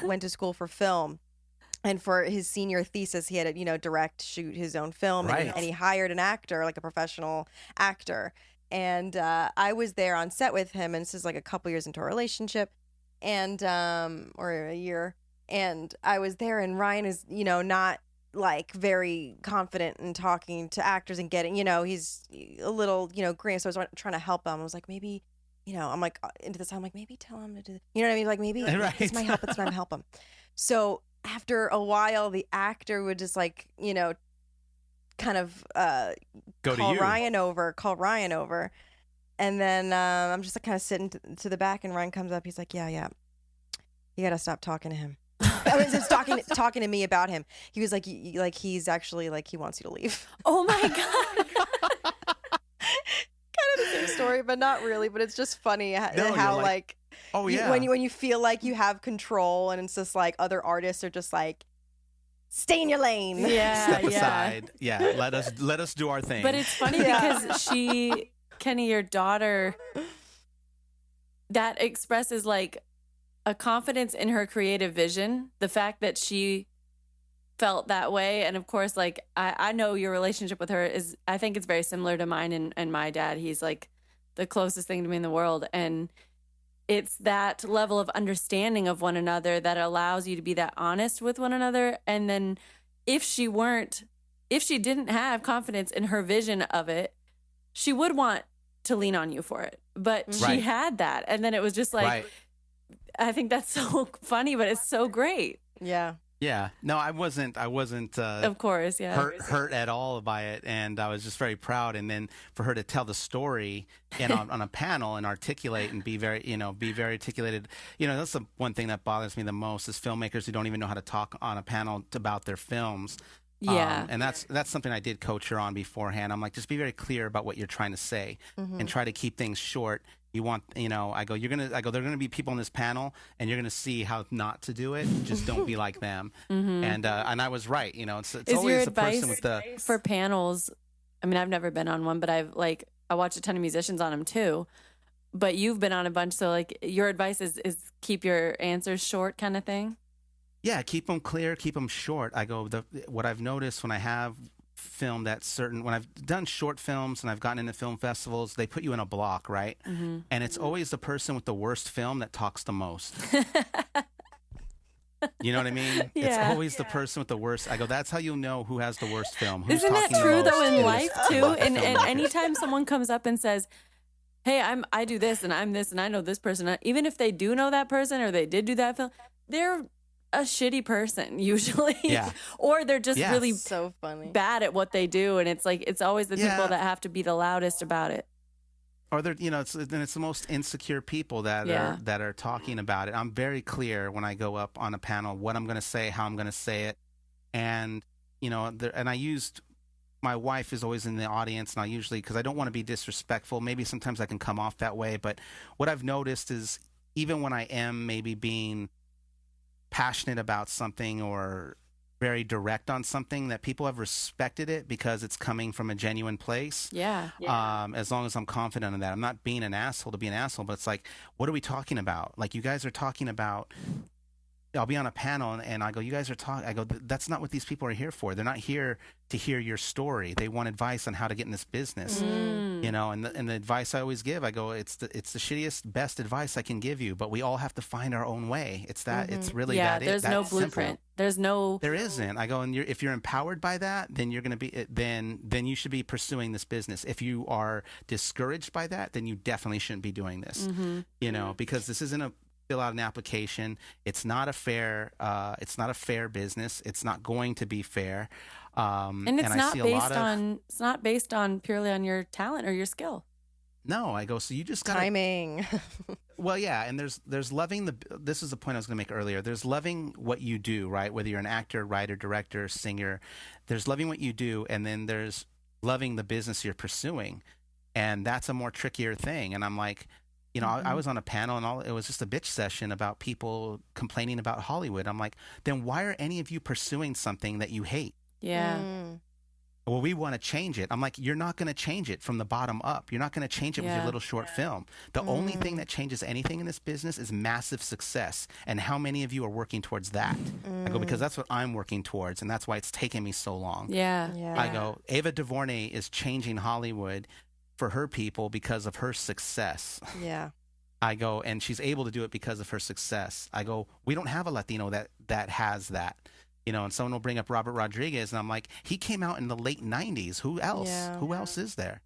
went to school for film. And for his senior thesis, he had to, direct, shoot his own film. Right. And he hired an actor, like a professional actor. And I was there on set with him. And this is like a couple years into our relationship, and or a year. And I was there, and Ryan is, not like very confident in talking to actors and getting, he's a little, green. So I was trying to help him. I was like, maybe, I'm like into this. I'm like, maybe tell him to do, you know what I mean? Like, maybe it's my help. It's time to help him. So after a while, the actor would just like, kind of call Ryan over. And then I'm just like kind of sitting to the back, and Ryan comes up. He's like, yeah, you got to stop talking to him. I was just talking to me about him. He was like, he's actually like, he wants you to leave. Oh my God. Kind of the same story, but not really. But it's just funny how like, oh yeah, when you feel like you have control, and it's just like other artists are just like, stay in your lane. Yeah, step aside. Yeah, let us do our thing. But it's funny because Kenny, your daughter, that expresses like a confidence in her creative vision. The fact that she felt that way. And of course, like I know your relationship with her is, I think it's very similar to mine and my dad. He's like the closest thing to me in the world. And it's that level of understanding of one another that allows you to be that honest with one another. And then if she didn't have confidence in her vision of it, she would want to lean on you for it. But she had that. And then it was just like, I think that's so funny, but it's so great. Yeah. Yeah. No, I wasn't of course, yeah. hurt at all by it, and I was just very proud. And then for her to tell the story and on a panel and articulate and be very articulated. That's the one thing that bothers me the most is filmmakers who don't even know how to talk on a panel about their films. Yeah. And that's something I did coach her on beforehand. I'm like, just be very clear about what you're trying to say, and try to keep things short. You want, I go, there are going to be people on this panel, and you're going to see how not to do it. Just don't be like them. And I was right. It's is always your the person with the for panels. I mean, I've never been on one, but I watch a ton of musicians on them too. But you've been on a bunch, so like your advice is keep your answers short, kind of thing. Yeah, keep them clear, keep them short. I go, what I've noticed when I have filmed when I've done short films and I've gotten into film festivals, they put you in a block, right? And it's always the person with the worst film that talks the most. You know what I mean? Yeah. It's always the person with the worst. I go, that's how you know who has the worst film. Who's Isn't that talking true the most though in life too? And filmmaker. anytime someone comes up and says, hey, I do this and I'm this and I know this person, even if they do know that person or they did do that film, they're a shitty person usually. Yeah. Or they're just really so funny, bad at what they do, and it's like it's always the people that have to be the loudest about it. Or they're, it's the most insecure people that are talking about it. I'm very clear when I go up on a panel what I'm going to say, how I'm going to say it, and and I used, my wife is always in the audience, and I usually, because I don't want to be disrespectful, maybe sometimes I can come off that way, but what I've noticed is even when I am maybe being passionate about something or very direct on something, that people have respected it because it's coming from a genuine place. Yeah. As long as I'm confident in that. I'm not being an asshole to be an asshole, but it's like, what are we talking about? Like, you guys are talking about I'll be on a panel and I go, you guys are talking. I go, that's not what these people are here for. They're not here to hear your story. They want advice on how to get in this business. You know, and the advice I always give, I go, it's the shittiest, best advice I can give you, but we all have to find our own way. It's that, it's really that. There's no blueprint. Simple. There isn't. I go, and if you're empowered by that, then you're going to be, then you should be pursuing this business. If you are discouraged by that, then you definitely shouldn't be doing this, you know, because this isn't a fill out an application. It's not a fair business. It's not going to be fair. And it's not based on purely on your talent or your skill. No, I go, so you just got timing. Well, yeah. And there's loving this is the point I was going to make earlier. There's loving what you do, right? Whether you're an actor, writer, director, singer, there's loving what you do. And then there's loving the business you're pursuing. And that's a more trickier thing. And I'm like, you know, I was on a panel and it was just a bitch session about people complaining about Hollywood. I'm like, then why are any of you pursuing something that you hate? Yeah. Well, we want to change it. I'm like, you're not going to change it from the bottom up. You're not going to change it with your little short film. The only thing that changes anything in this business is massive success. And how many of you are working towards that? I go, because that's what I'm working towards. And that's why it's taken me so long. Yeah. I go, Ava DuVernay is changing Hollywood for her people because of her success. Yeah. I go, and she's able to do it because of her success. I go, we don't have a Latino that has that. You know, and someone will bring up Robert Rodriguez, and I'm like, he came out in the late 90s. Who else? Yeah. Who else is there?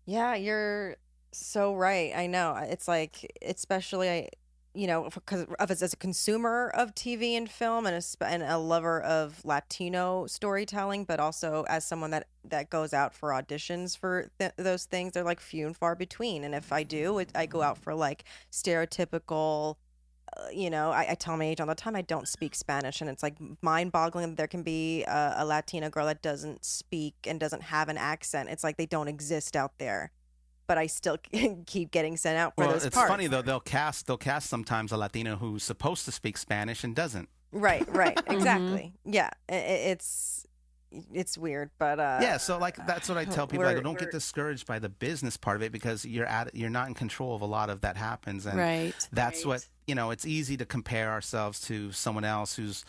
Yeah, you're so right. I know. It's like, especially, you know, because of us as a consumer of TV and film and a lover of Latino storytelling, but also as someone that goes out for auditions for those things, they're like few and far between. And if I do, I go out for like stereotypical, you know, I tell my agent all the time I don't speak Spanish, and it's like mind-boggling that there can be a Latina girl that doesn't speak and doesn't have an accent. It's like they don't exist out there, but I still keep getting sent out for those it's parts. funny though, they'll cast sometimes a Latino who's supposed to speak Spanish and doesn't. Right, exactly. Yeah, it's weird, but yeah. So like that's what I tell people. I go, don't get discouraged by the business part of it, because you're not in control of a lot of that happens, and that's what, you know. It's easy to compare ourselves to someone else who's,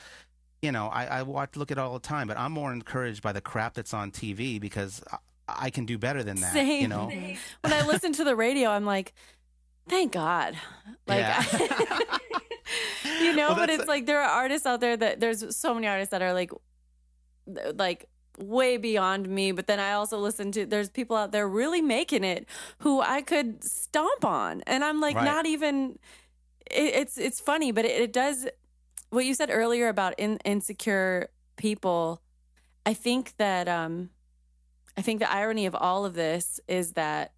you know, I look at it all the time, but I'm more encouraged by the crap that's on TV because I can do better than that. Same. You know, when I listen to the radio, I'm like, thank God. Like, you know, well, but it's like there are artists out there there's so many artists that are like way beyond me, but then I also listen to, there's people out there really making it who I could stomp on, and I'm like, not even, it's funny, but it does, what you said earlier about insecure people. I think that the irony of all of this is that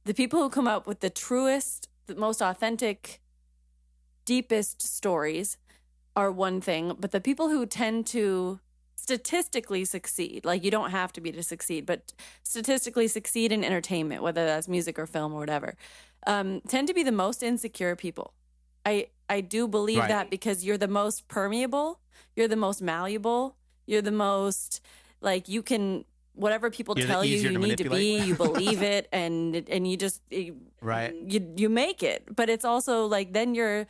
the people who come up with the truest, the most authentic, deepest stories are one thing, but the people who tend to statistically succeed, like you don't have to be to succeed, but statistically succeed in entertainment, whether that's music or film or whatever, tend to be the most insecure people. I do believe that, because you're the most permeable, you're the most malleable, you're the most, like, you can, whatever people tell you need to be, you believe it, and you just you make it. But it's also like then you're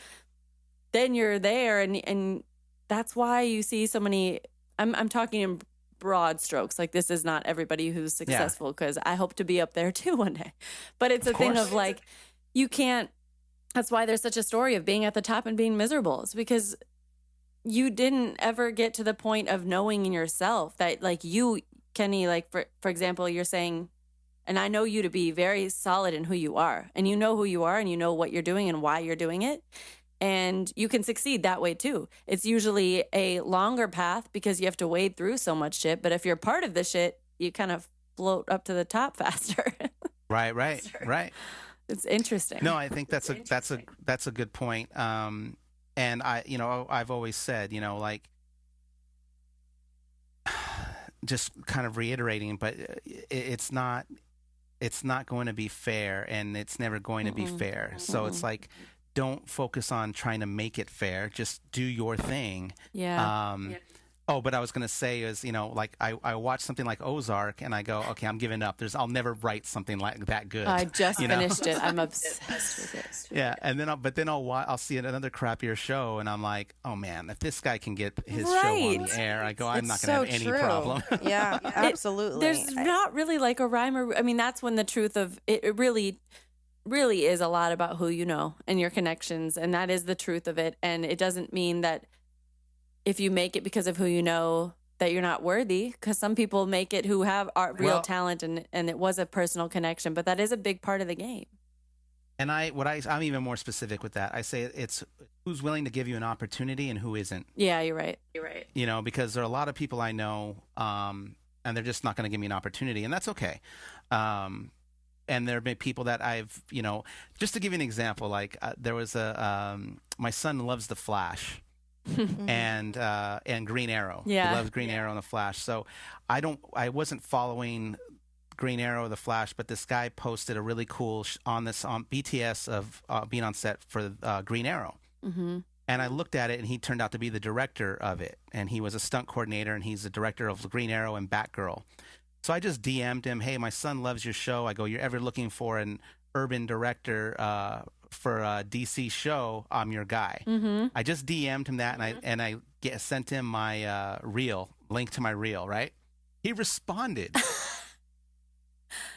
there, and that's why you see so many. I'm talking in broad strokes. Like, this is not everybody who's successful, because I hope to be up there too one day. But it's a thing of like, you can't. That's why there's such a story of being at the top and being miserable. It's because you didn't ever get to the point of knowing in yourself that, like, you, Kenny, like for example, you're saying, and I know you to be very solid in who you are, and you know who you are, and you know what you're doing and why you're doing it. And you can succeed that way too. It's usually a longer path because you have to wade through so much shit. But if you're part of the shit, you kind of float up to the top faster. Right. It's interesting. No, I think that's a good point. And I've always said, like, just kind of reiterating, but it's not going to be fair, and it's never going to be fair. So it's like, don't focus on trying to make it fair. Just do your thing. Oh, but I was going to say is, like I watch something like Ozark and I go, okay, I'm giving up. I'll never write something like that good. I just finished it. I'm obsessed with it. Yeah, and then I'll see another crappier show and I'm like, oh man, if this guy can get his show on the air, I go, I'm not going to have any problem. Yeah, absolutely. There's not really like a rhyme or, I mean, that's when the truth of it really is a lot about who you know and your connections, and that is the truth of it. And it doesn't mean that if you make it because of who you know that you're not worthy, because some people make it who have real talent and it was a personal connection, but that is a big part of the game. And I'm even more specific with that. I say it's who's willing to give you an opportunity and who isn't. Yeah, you're right. Because there are a lot of people I know, and they're just not going to give me an opportunity, and that's okay. And there have been people that I've, just to give you an example, like there was my son loves The Flash. and Green Arrow. Yeah. He loves Green Arrow and The Flash. So I wasn't following Green Arrow or The Flash, but this guy posted a really cool on BTS of being on set for Green Arrow. Mm-hmm. And I looked at it, and he turned out to be the director of it. And he was a stunt coordinator, and he's the director of Green Arrow and Batgirl. So I just DM'd him, hey, my son loves your show. I go, you're ever looking for an urban director for a DC show, I'm your guy. Mm-hmm. I just DM'd him that, and I sent him my link to my reel, right? He responded.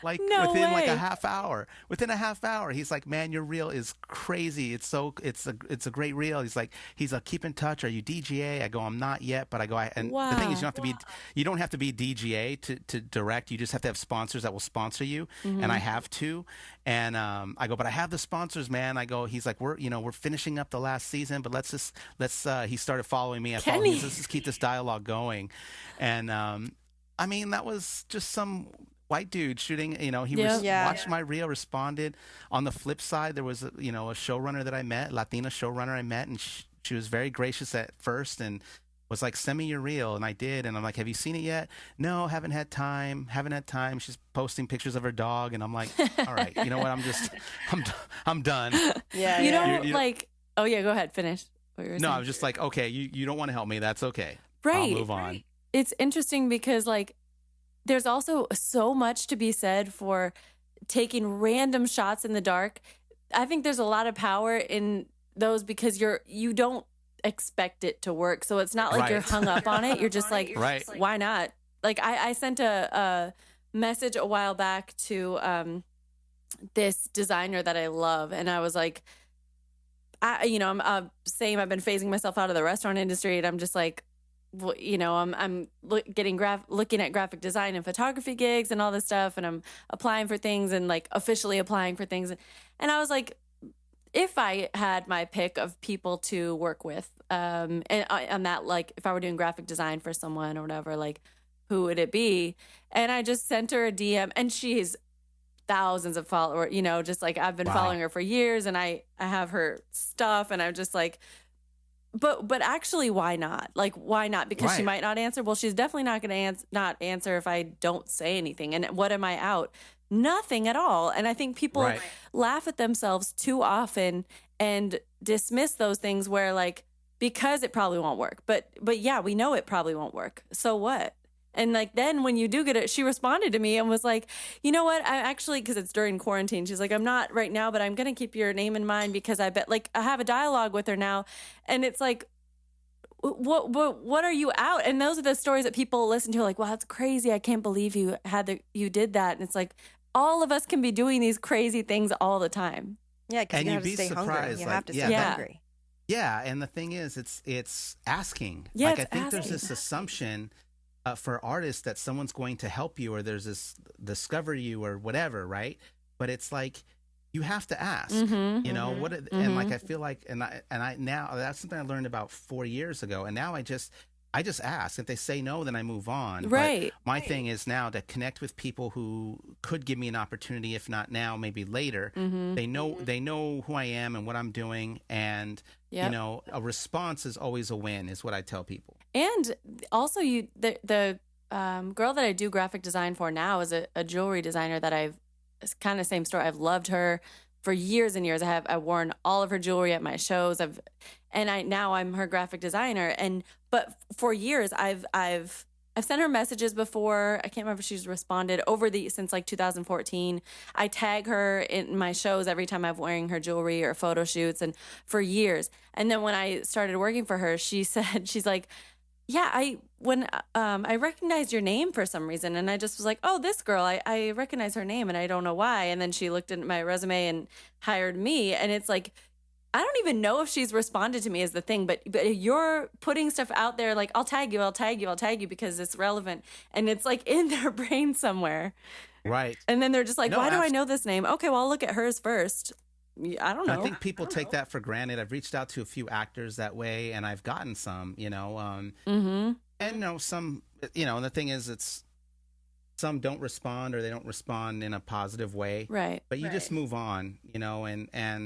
Within like a half hour. Within a half hour, he's like, "Man, your reel is crazy. It's a great reel." He's like, "Keep in touch. Are you DGA?" I go, "I'm not yet," but I go, wow. The thing is, you don't have to be DGA to direct. You just have to have sponsors that will sponsor you, mm-hmm. and I have two. And I go, "But I have the sponsors, man." I go, he's like, "We're finishing up the last season, but let's he started following me. I followed him. Let's just keep this dialogue going." And I mean, that was just some white dude shooting, watched my reel, responded. On the flip side, there was a showrunner that I met, Latino showrunner I met, and she was very gracious at first and was like, "Send me your reel," and I did, and I'm like, "Have you seen it yet?" "No, haven't had time. She's posting pictures of her dog, and I'm like, "All right, you know what? I'm done." Yeah, oh yeah, go ahead, finish what you were saying. No, I was just like, okay, you don't want to help me, that's okay. Right. I'll move on. Right. It's interesting because there's also so much to be said for taking random shots in the dark. I think there's a lot of power in those because you don't expect it to work. So it's not like you're hung up on it. You're just like, why not? Like I sent a message a while back to this designer that I love. And I was like, I'm saying I've been phasing myself out of the restaurant industry. And I'm just like, I'm looking at graphic design and photography gigs and all this stuff, and I'm applying for things and officially applying for things. And I was like, if I had my pick of people to work with, and on that, if I were doing graphic design for someone or whatever, who would it be? And I just sent her a DM, and she's thousands of followers, I've been following her for years, and I have her stuff, and I'm just like, But actually, why not? Why not? Because she might not answer. Well, she's definitely not going to not answer if I don't say anything. And what am I out? Nothing at all. And I think people laugh at themselves too often and dismiss those things where because it probably won't work. But yeah, we know it probably won't work. So what? And then when you do get it, she responded to me and was like, "You know what? I actually," because it's during quarantine, she's like, "I'm not right now, but I'm going to keep your name in mind because I bet I have a dialogue with her now." And it's like, what are you out? And those are the stories that people listen to, wow, that's crazy. I can't believe you did that. And it's like, all of us can be doing these crazy things all the time. Yeah, because you have to stay hungry. You have to stay hungry. Yeah, and the thing is, it's asking. Yeah, I think there's this assumption for artists that someone's going to help you or there's this discover you or whatever, right? But it's you have to ask, and I feel and I now that's something I learned about 4 years ago, and now I just ask. If they say no, then I move on. Right. But my thing is now to connect with people who could give me an opportunity, if not now, maybe later. Mm-hmm. They know who I am and what I'm doing, and a response is always a win, is what I tell people. And also, the girl that I do graphic design for now is a jewelry designer that it's kind of the same story. I've loved her for years and years. I've worn all of her jewelry at my shows. Now I'm her graphic designer. But for years I've sent her messages before. I can't remember if she's responded since like 2014. I tag her in my shows every time I'm wearing her jewelry or photo shoots, and for years. And then when I started working for her, she's like, yeah, I recognized your name for some reason. And I just was like, oh, this girl, I recognize her name and I don't know why. And then she looked at my resume and hired me. And it's like, I don't even know if she's responded to me is the thing, but you're putting stuff out there like, I'll tag you because it's relevant. And it's like in their brain somewhere. Right. And then they're just like, why do I know this name? Okay, well, I'll look at hers first. I don't know. I think people take that for granted. I've reached out to a few actors that way, and I've gotten some, and some, and the thing is, some don't respond or they don't respond in a positive way. Right. But you just move on, and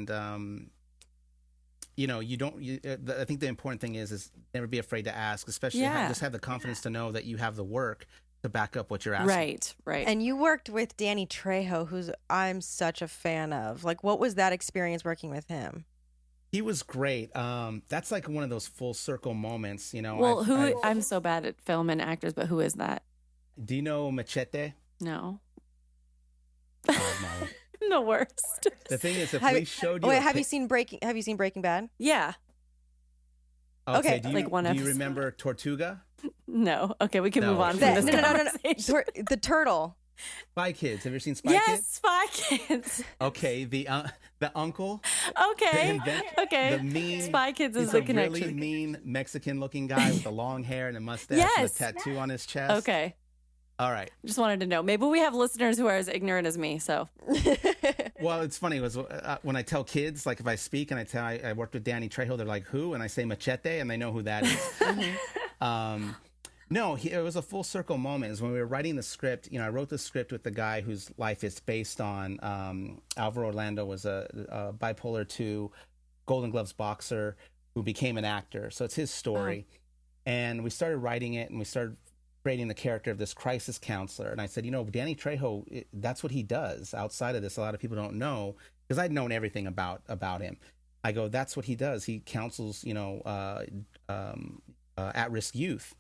I think the important thing is never be afraid to ask, especially just have the confidence to know that you have the work to back up what you're asking. Right. And you worked with Danny Trejo, who's I'm such a fan of. Like, what was that experience working with him? He was great. That's like one of those full circle moments, Well, I'm so bad at film and actors, but who is that? Do you know Machete? No. Oh, no. I'm the worst. The thing is, if we showed you, have you seen Breaking Bad? Yeah. Okay. Do you remember Tortuga? No. Okay, we can move on from this conversation. The turtle. Spy Kids. Have you ever seen Spy Kids? Yes, Spy Kids. Okay, the uncle. Okay. Okay. The mean Spy Kids is the connection. Really mean Mexican-looking guy with the long hair and a mustache and a tattoo on his chest. Okay. All right. Just wanted to know. Maybe we have listeners who are as ignorant as me. So. Well, it's funny. When I tell kids, like if I speak and I worked with Danny Trejo, they're like, "Who?" And I say Machete, and they know who that is. No, it was a full circle moment. Is when we were writing the script. I wrote the script with the guy whose life it's based on. Alvaro Orlando was a bipolar 2 Golden Gloves boxer who became an actor. So it's his story. Oh. And we started writing it, and we started creating the character of this crisis counselor. And I said, Danny Trejo, that's what he does. Outside of this, a lot of people don't know, because I'd known everything about him. I go, that's what he does. He counsels, at-risk youth.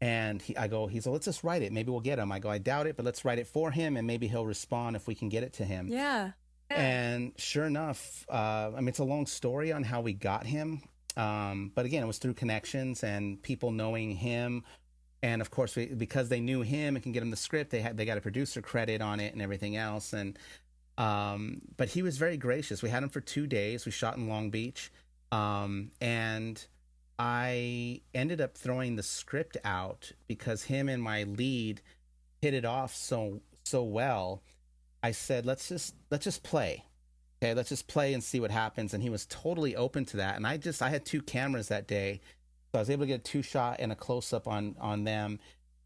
And he's like, let's just write it. Maybe we'll get him. I go, I doubt it, but let's write it for him, and maybe he'll respond if we can get it to him. Yeah. And sure enough, it's a long story on how we got him. But again, it was through connections and people knowing him. And of course, because they knew him and can get him the script, they got a producer credit on it and everything else. And but he was very gracious. We had him for 2 days. We shot in Long Beach, and I ended up throwing the script out because him and my lead hit it off so well. I said, let's just play. Okay, let's just play and see what happens. And he was totally open to that. And I had 2 cameras that day. So I was able to get a 2-shot and a close-up on them,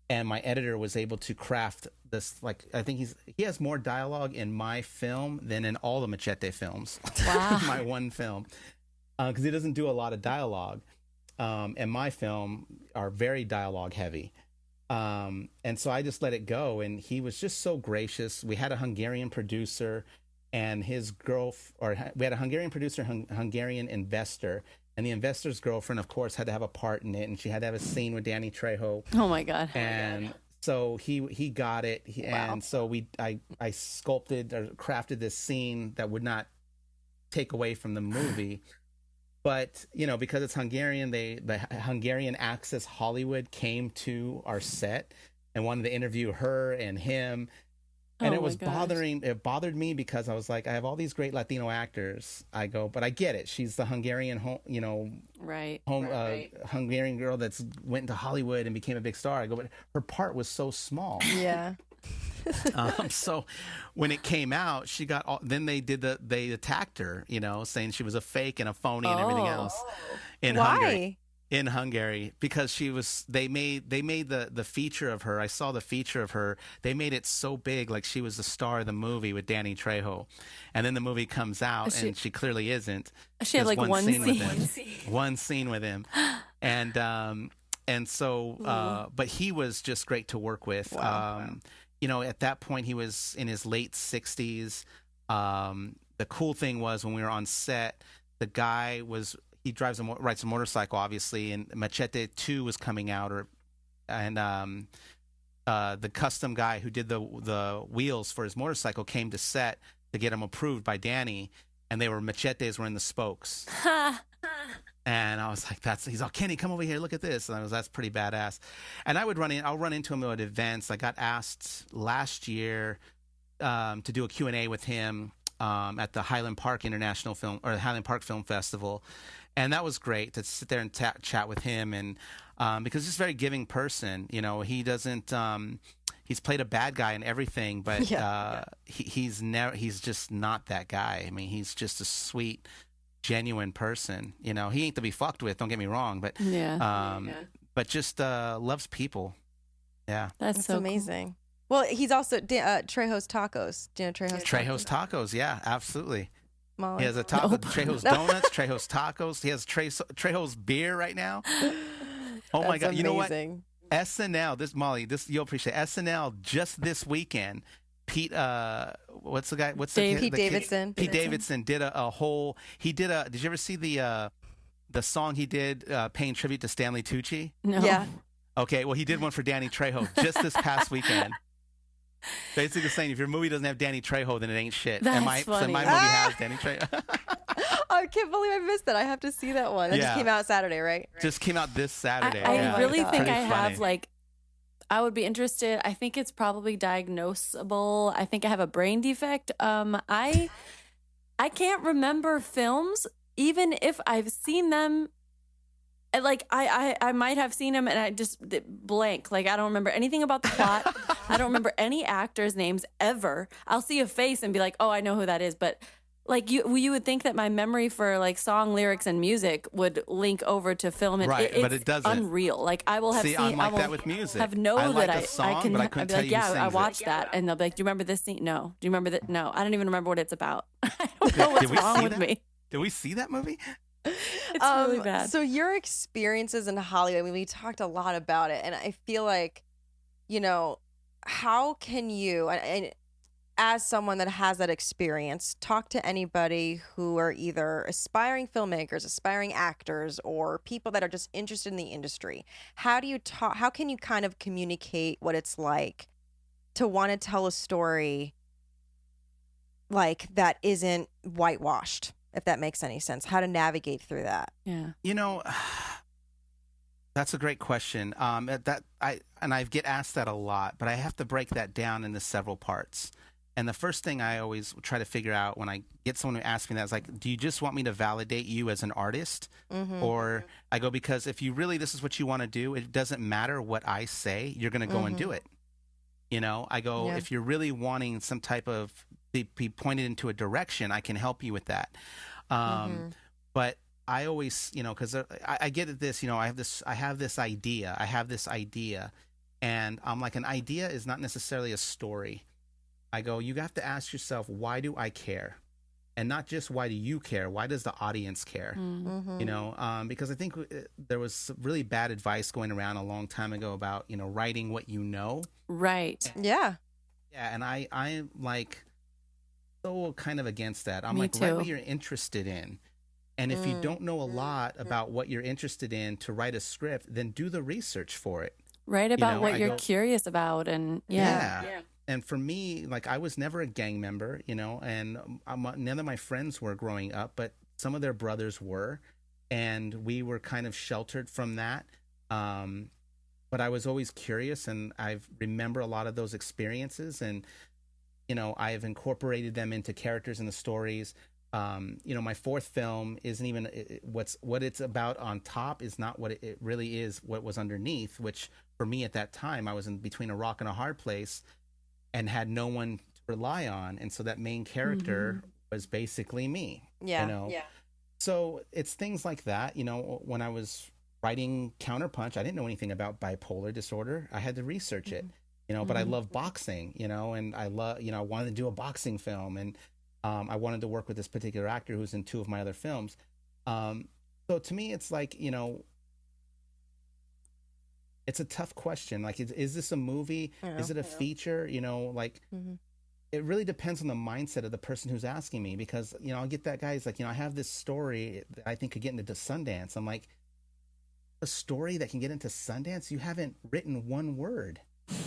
and my editor was able to craft this. Like, I think he has more dialogue in my film than in all the Machete films. Wow. My one film, because he doesn't do a lot of dialogue, and my film are very dialogue heavy. And so I just let it go, and he was just so gracious. We had a Hungarian producer, and we had a Hungarian producer, Hungarian investor. And the investor's girlfriend, of course, had to have a part in it, and she had to have a scene with Danny Trejo. Oh my God! And so he got it, and so I sculpted or crafted this scene that would not take away from the movie, but because it's Hungarian, the Hungarian Access Hollywood came to our set and wanted to interview her and him. And it bothered me because I was like, I have all these great Latino actors. I go, but I get it. She's the Hungarian, Hungarian girl that's went into Hollywood and became a big star. I go, but her part was so small. Yeah. So when it came out, she got they attacked her, saying she was a fake and a phony and everything else. Why? In Hungary, because they made the feature of her. I saw the feature of her. They made it so big, like she was the star of the movie with Danny Trejo, and then the movie comes out and she clearly isn't. She had like one scene with him. One scene with him, and so but he was just great to work with. Wow. At that point he was in his late 60s. the cool thing was when we were on set, the guy he rides a motorcycle, obviously, and Machete 2 was coming out, and the custom guy who did the wheels for his motorcycle came to set to get him approved by Danny, and machetes were in the spokes. And I was like, he's all, Kenny, come over here, look at this. And that's pretty badass. And I'll run into him at events. I got asked last year to do a Q&A with him at the Highland Park Highland Park Film Festival. And that was great to sit there and chat with him. And because he's a very giving person, he doesn't, he's played a bad guy in everything, but he's just not that guy. I mean, he's just a sweet, genuine person. He ain't to be fucked with, don't get me wrong, but but just loves people. Yeah, that's so amazing. Cool. Well, he's also Trejo's Tacos. Do you know Trejo's Tacos? Yeah, absolutely. Molly. He has a taco, Trejo's Donuts, Trejo's Tacos. He has Trejo's beer right now. Oh my God! Amazing. You know what? SNL. You'll appreciate SNL just this weekend. Pete, what's the guy? Pete Davidson. Pete Davidson did a whole. Did you ever see the song he did paying tribute to Stanley Tucci? No. Yeah. Okay, well he did one for Danny Trejo just this past weekend. Basically saying if your movie doesn't have Danny Trejo, then it ain't shit. That's funny. So my movie has Danny Trejo. I can't believe I missed that. I have to see that one. It just came out Saturday, right? Just came out this Saturday. I really think I have I would be interested. I think it's probably diagnosable. I think I have a brain defect. I can't remember films, even if I've seen them. I might have seen them and I just blank. I don't remember anything about the plot. I don't remember any actors' names ever. I'll see a face and be like, oh, I know who that is. But you would think that my memory for song lyrics and music would link over to film, and right? But it doesn't. Unreal. I will have seen. I'm like that with music. Have know that a song, I can. But I couldn't tell you who sings I watched that, and they'll be like, "Do you remember this scene? No. Do you remember that? No. I don't even remember what it's about. I don't know what's wrong with me." Did we see that movie? It's really bad. So your experiences in Hollywood, we talked a lot about it, and I feel like, how can you, and as someone that has that experience, talk to anybody who are either aspiring filmmakers, aspiring actors, or people that are just interested in the industry? How can you kind of communicate what it's like to want to tell a story that isn't whitewashed? If that makes any sense, how to navigate through that? Yeah, that's a great question. I get asked that a lot, but I have to break that down into several parts. And the first thing I always try to figure out when I get someone who asks me that is do you just want me to validate you as an artist? Mm-hmm. Or I go, because if you really, this is what you want to do, it doesn't matter what I say, you're going to go and do it. I go, if you're really wanting some type of, be pointed into a direction, I can help you with that. But I always, because I get at this, I have this idea, and I'm like, an idea is not necessarily a story. I go, you have to ask yourself, why do I care? And not just why do you care? Why does the audience care? Mm-hmm. Because I think there was some really bad advice going around a long time ago about, writing what you know. Right. Yeah. Yeah. And I'm so kind of against that. I'm Me too. Write what you're interested in. And if you don't know a lot about what you're interested in to write a script, then do the research for it. Write about what you're curious about. And yeah. And for me, I was never a gang member, and none of my friends were growing up, but some of their brothers were, and we were kind of sheltered from that. But I was always curious, and I remember a lot of those experiences, and I've incorporated them into characters in the stories. My fourth film isn't even what it's about on top is not what it really is, what was underneath, which for me at that time, I was in between a rock and a hard place and had no one to rely on. And so that main character was basically me. Yeah. So it's things like that. When I was writing Counterpunch, I didn't know anything about bipolar disorder. I had to research it. But I love boxing, and I wanted to do a boxing film, and I wanted to work with this particular actor who's in two of my other films. So to me, it's it's a tough question. Is this a movie? Is it a feature? it really depends on the mindset of the person who's asking me, because, I'll get that guy who's like, I have this story that I think could get into Sundance. I'm like, a story that can get into Sundance? You haven't written one word.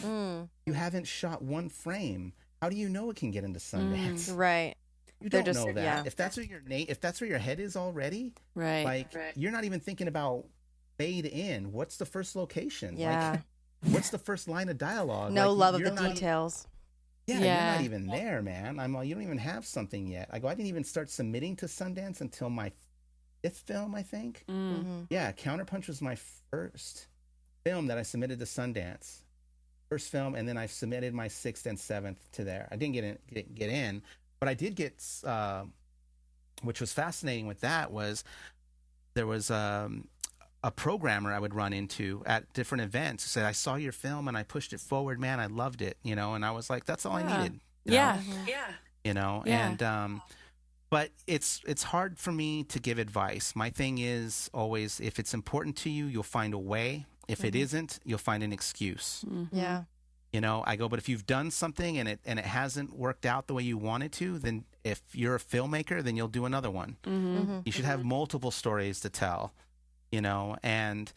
You haven't shot one frame. How do you know it can get into Sundance? Right. You don't know that. Yeah. If that's where your head is already, right. You're not even thinking about fade in. What's the first location? Yeah. What's the first line of dialogue? No love of the details. You're not even there, man. I'm all, you don't even have something yet. I didn't even start submitting to Sundance until my 5th film, I think. Yeah, Counterpunch was my first film that I submitted to Sundance. First film, and then I submitted my 6th and 7th to there. I didn't get in, but I did get, which was fascinating with that was there was a programmer I would run into at different events who said, I saw your film and I pushed it forward, man. I loved it, and I was like, that's all I needed. And but it's hard for me to give advice. My thing is always, if it's important to you, you'll find a way. If it isn't, you'll find an excuse. Yeah. I go, but if you've done something and it hasn't worked out the way you wanted to, then if you're a filmmaker, then you'll do another one. You should have multiple stories to tell, and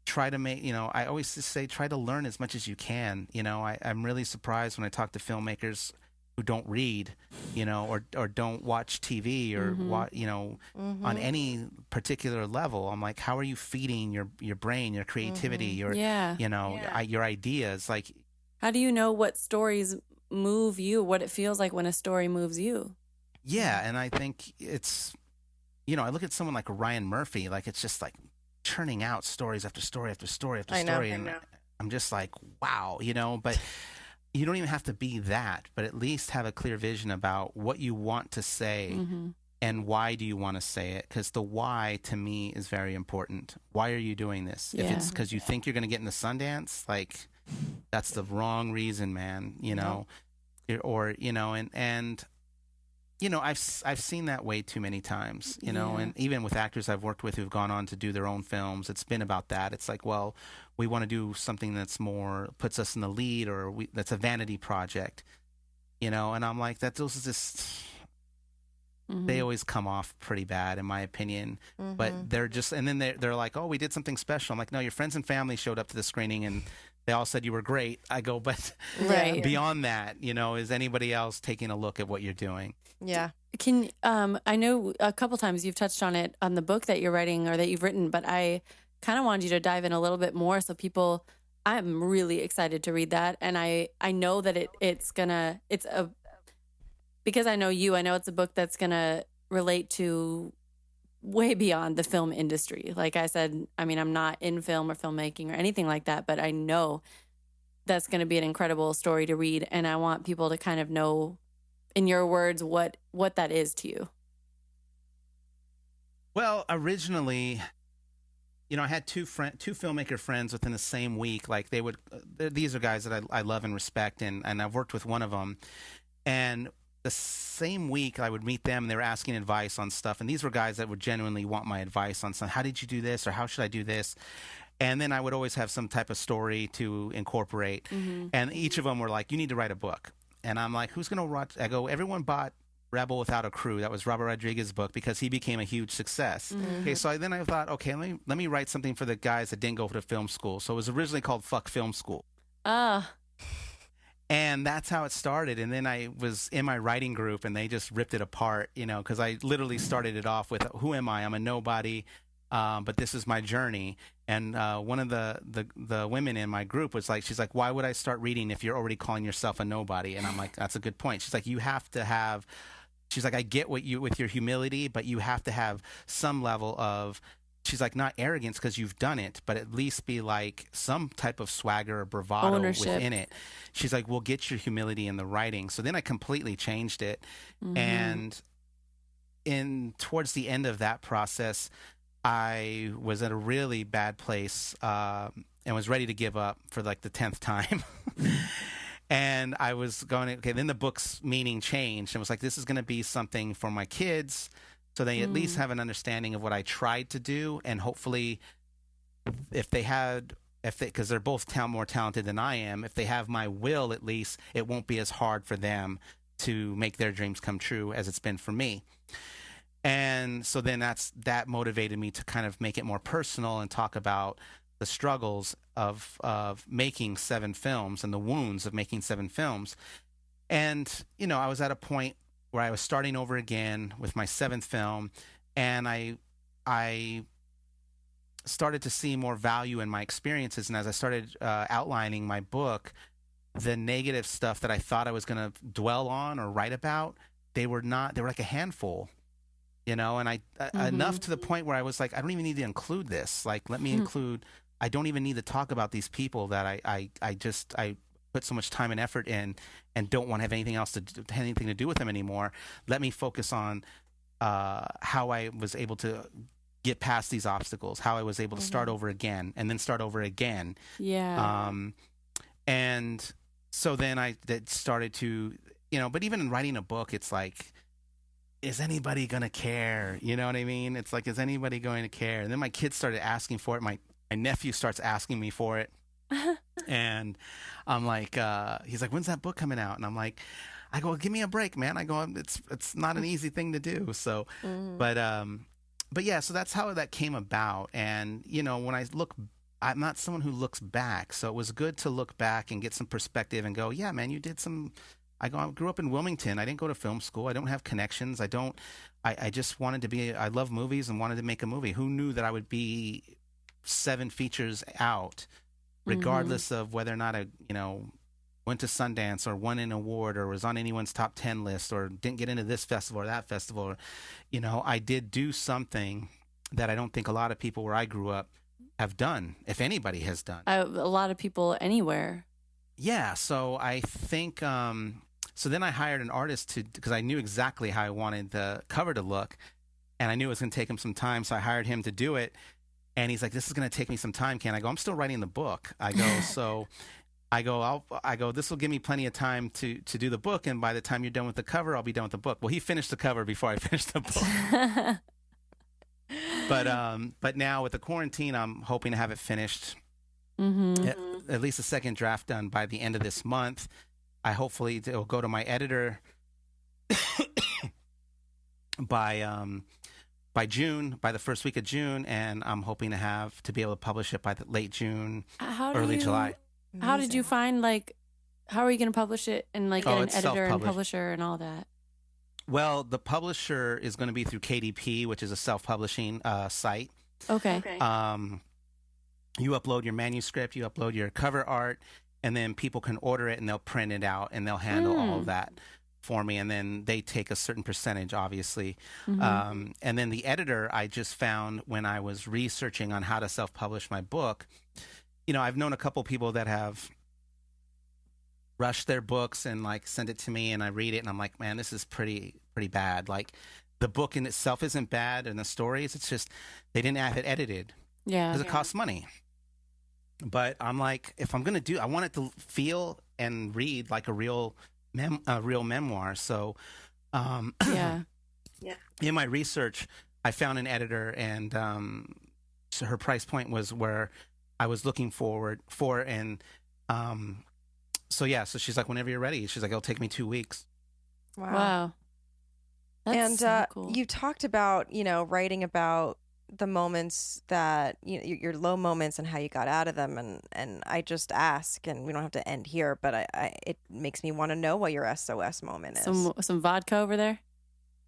try to make, I always just say, try to learn as much as you can. I'm really surprised when I talk to filmmakers who don't read, or don't watch TV or on any particular level. I'm like, how are you feeding your brain, your creativity, your your ideas? Like, how do you know what stories move you? What it feels like when a story moves you? Yeah, and I think it's, I look at someone like Ryan Murphy, like it's just like churning out stories after story after story after story, and I'm just like, wow, but. You don't even have to be that, but at least have a clear vision about what you want to say and why do you want to say it? Because the why, to me, is very important. Why are you doing this? Yeah. If it's because you think you're going to get into Sundance, like, that's the wrong reason, man, or, and I've seen that way too many times, and even with actors I've worked with who've gone on to do their own films, it's been about that. It's like, well, we want to do something that's more, puts us in the lead, or that's a vanity project, and I'm like, those is just, they always come off pretty bad in my opinion, but they're just, and then they're like, oh, we did something special. I'm like, no, your friends and family showed up to the screening and they all said you were great. I go, but beyond that, is anybody else taking a look at what you're doing? Yeah. Can I know a couple times you've touched on it on the book that you're writing or that you've written, but I kind of wanted you to dive in a little bit more so people, I'm really excited to read that. And I know that because I know you, I know it's a book that's going to relate to way beyond the film industry. Like I said, I mean, I'm not in film or filmmaking or anything like that, but I know that's going to be an incredible story to read. And I want people to kind of know, in your words, what that is to you. Well, originally, I had two filmmaker friends within the same week. Like these are guys that I love and respect, and I've worked with one of them. And the same week I would meet them and they were asking advice on stuff. And these were guys that would genuinely want my advice on something. How did you do this? Or how should I do this? And then I would always have some type of story to incorporate. And each of them were like, you need to write a book. And I'm like, who's going to write? I go, everyone bought Rebel Without a Crew. That was Robert Rodriguez's book because he became a huge success. Okay, so then I thought, okay, let me write something for the guys that didn't go to film school. So it was originally called Fuck Film School. And that's how it started. And then I was in my writing group and they just ripped it apart, because I literally started it off with, who am I? I'm a nobody, but this is my journey. And one of the women in my group was like, she's like, why would I start reading if you're already calling yourself a nobody? And I'm like, that's a good point. She's like, you have to have, she's like, I get what you, with your humility, but you have to have some level of, she's like, not arrogance because you've done it, but at least be like some type of swagger or bravado within it. She's like, we'll get your humility in the writing. So then I completely changed it. And towards the end of that process, I was at a really bad place and was ready to give up for like the 10th time. And I was going, okay, then the book's meaning changed and was like, this is going to be something for my kids so they at least have an understanding of what I tried to do. And hopefully if they had because they're both more talented than I am, if they have my will, at least it won't be as hard for them to make their dreams come true as it's been for me. And so then that motivated me to kind of make it more personal and talk about the struggles of making 7 films and the wounds of making 7 films. And, I was at a point where I was starting over again with my 7th film, and I started to see more value in my experiences. And as I started outlining my book, the negative stuff that I thought I was going to dwell on or write about, they were like a handful, and enough to the point where I was like, I don't even need to include this. Like, let me include, I don't even need to talk about these people that I put so much time and effort in and don't want to have anything to do with them anymore. Let me focus on how I was able to get past these obstacles, how I was able to start over again and then start over again. Yeah. And so then I started to, but even in writing a book, it's like, is anybody going to care? You know what I mean? It's like, is anybody going to care? And then my kids started asking for it. My nephew starts asking me for it. And I'm like, he's like, when's that book coming out? And I'm like, I go, give me a break, man. I go, it's not an easy thing to do. So, but yeah, so that's how that came about. And, when I'm not someone who looks back. So it was good to look back and get some perspective and go, yeah, man, you did some. I grew up in Wilmington. I didn't go to film school. I don't have connections. I just wanted to I love movies and wanted to make a movie. Who knew that I would be 7 features out, regardless of whether or not I, went to Sundance or won an award or was on anyone's top 10 list or didn't get into this festival or that festival. Or, I did do something that I don't think a lot of people where I grew up have done, if anybody has done. A lot of people anywhere. Yeah. So I think, so then I hired an artist because I knew exactly how I wanted the cover to look, and I knew it was going to take him some time. So I hired him to do it. And he's like, this is going to take me some time, Ken. I go, I'm still writing the book. I go, this will give me plenty of time to do the book. And by the time you're done with the cover, I'll be done with the book. Well, he finished the cover before I finished the book. But now with the quarantine, I'm hoping to have it finished, at least a second draft done by the end of this month. Hopefully it'll go to my editor by June, by the first week of June, and I'm hoping to be able to publish it by the late June, early July. How did you find, how are you going to publish it and get an editor and publisher and all that? Well, the publisher is going to be through KDP, which is a self-publishing site. Okay. You upload your manuscript, you upload your cover art, and then people can order it and they'll print it out and they'll handle all of that for me. And then they take a certain percentage, obviously. And then the editor, I just found when I was researching on how to self-publish my book, I've known a couple people that have rushed their books and send it to me, and I read it and I'm like, man, this is pretty bad. The book in itself isn't bad, and the stories, it's just they didn't have it edited. Yeah, because it costs money. But I'm like, if I'm gonna I want it to feel and read like a real memoir. So, yeah. In my research, I found an editor, and so her price point was where I was looking for, and so she's like, whenever you're ready. She's like, it'll take me 2 weeks. Wow. That's and so cool. You talked about, writing about the moments that, your low moments and how you got out of them. And I just ask, and we don't have to end here, but it makes me want to know what your SOS moment is. Some vodka over there?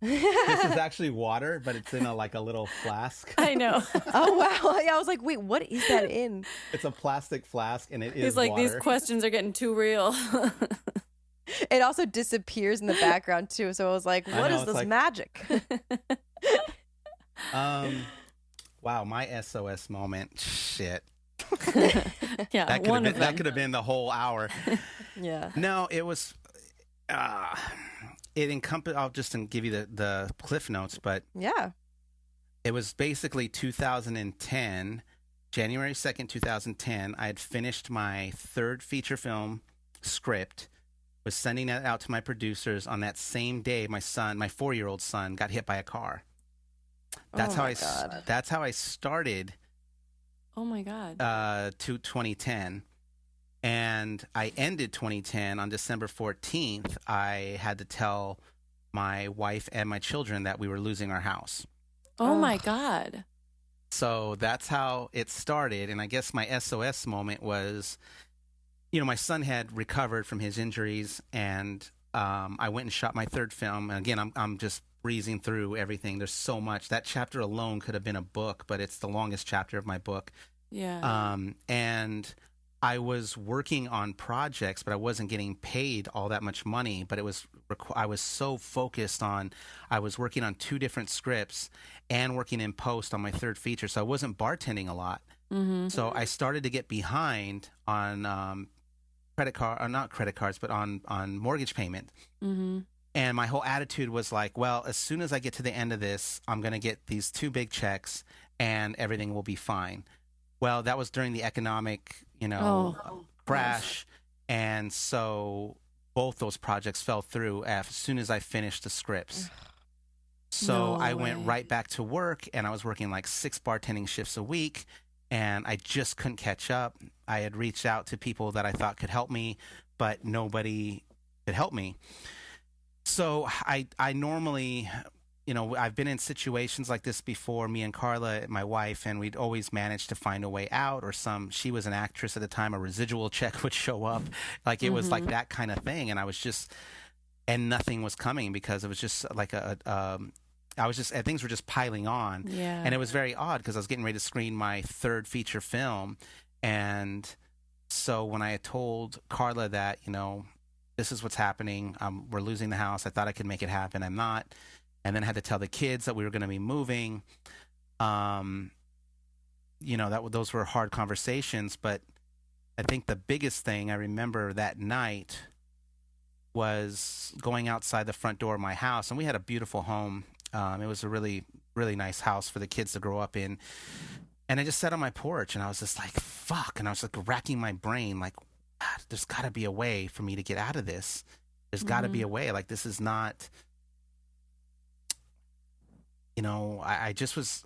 This is actually water, but it's in a little flask. I know. Oh, wow. Yeah, I was like, wait, what is that in? It's a plastic flask, and it is He's like, water. These questions are getting too real. It also disappears in the background, too. So I was like, what is this magic? Wow, my SOS moment. Shit. Yeah, that could have been the whole hour. Yeah. No, it was... it encompassed, I'll just give you the cliff notes, but yeah, it was basically 2010, January 2nd, 2010. I had finished my 3rd feature film script, was sending that out to my producers. On that same day, my 4-year-old son, got hit by a car. That's how I started Oh my God. To 2010. And I ended 2010 on December 14th. I had to tell my wife and my children that we were losing our house. Oh my God. So that's how it started. And I guess my SOS moment was, my son had recovered from his injuries, and I went and shot my third film. And again, I'm just breezing through everything. There's so much. That chapter alone could have been a book, but it's the longest chapter of my book. Yeah. And I was working on projects, but I wasn't getting paid all that much money. But I was so focused on, I was working on 2 different scripts and working in post on my third feature. So I wasn't bartending a lot. Mm-hmm. So I started to get behind on not credit cards, but on mortgage payment. Mm-hmm. And my whole attitude was like, well, as soon as I get to the end of this, I'm going to get these 2 big checks and everything will be fine. Well, that was during the economic, crash. And so both those projects fell through as soon as I finished the scripts. So I went right back to work, and I was working like 6 bartending shifts a week, and I just couldn't catch up. I had reached out to people that I thought could help me, but nobody could help me. So I normally, I've been in situations like this before, me and Carla, my wife, and we'd always manage to find a way out, or she was an actress at the time, a residual check would show up. Like it was like that kind of thing. And and nothing was coming because it was just like things were just piling on. Yeah. And it was very odd because I was getting ready to screen my third feature film. And so when I had told Carla that, this is what's happening, we're losing the house, I thought I could make it happen. I'm not. And then I had to tell the kids that we were going to be moving. Those were hard conversations. But I think the biggest thing I remember that night was going outside the front door of my house. And we had a beautiful home. It was a really, really nice house for the kids to grow up in. And I just sat on my porch, and I was just like, fuck. And I was like racking my brain, like, there's got to be a way for me to get out of this. There's got to be a way. Like, this is not... I just was,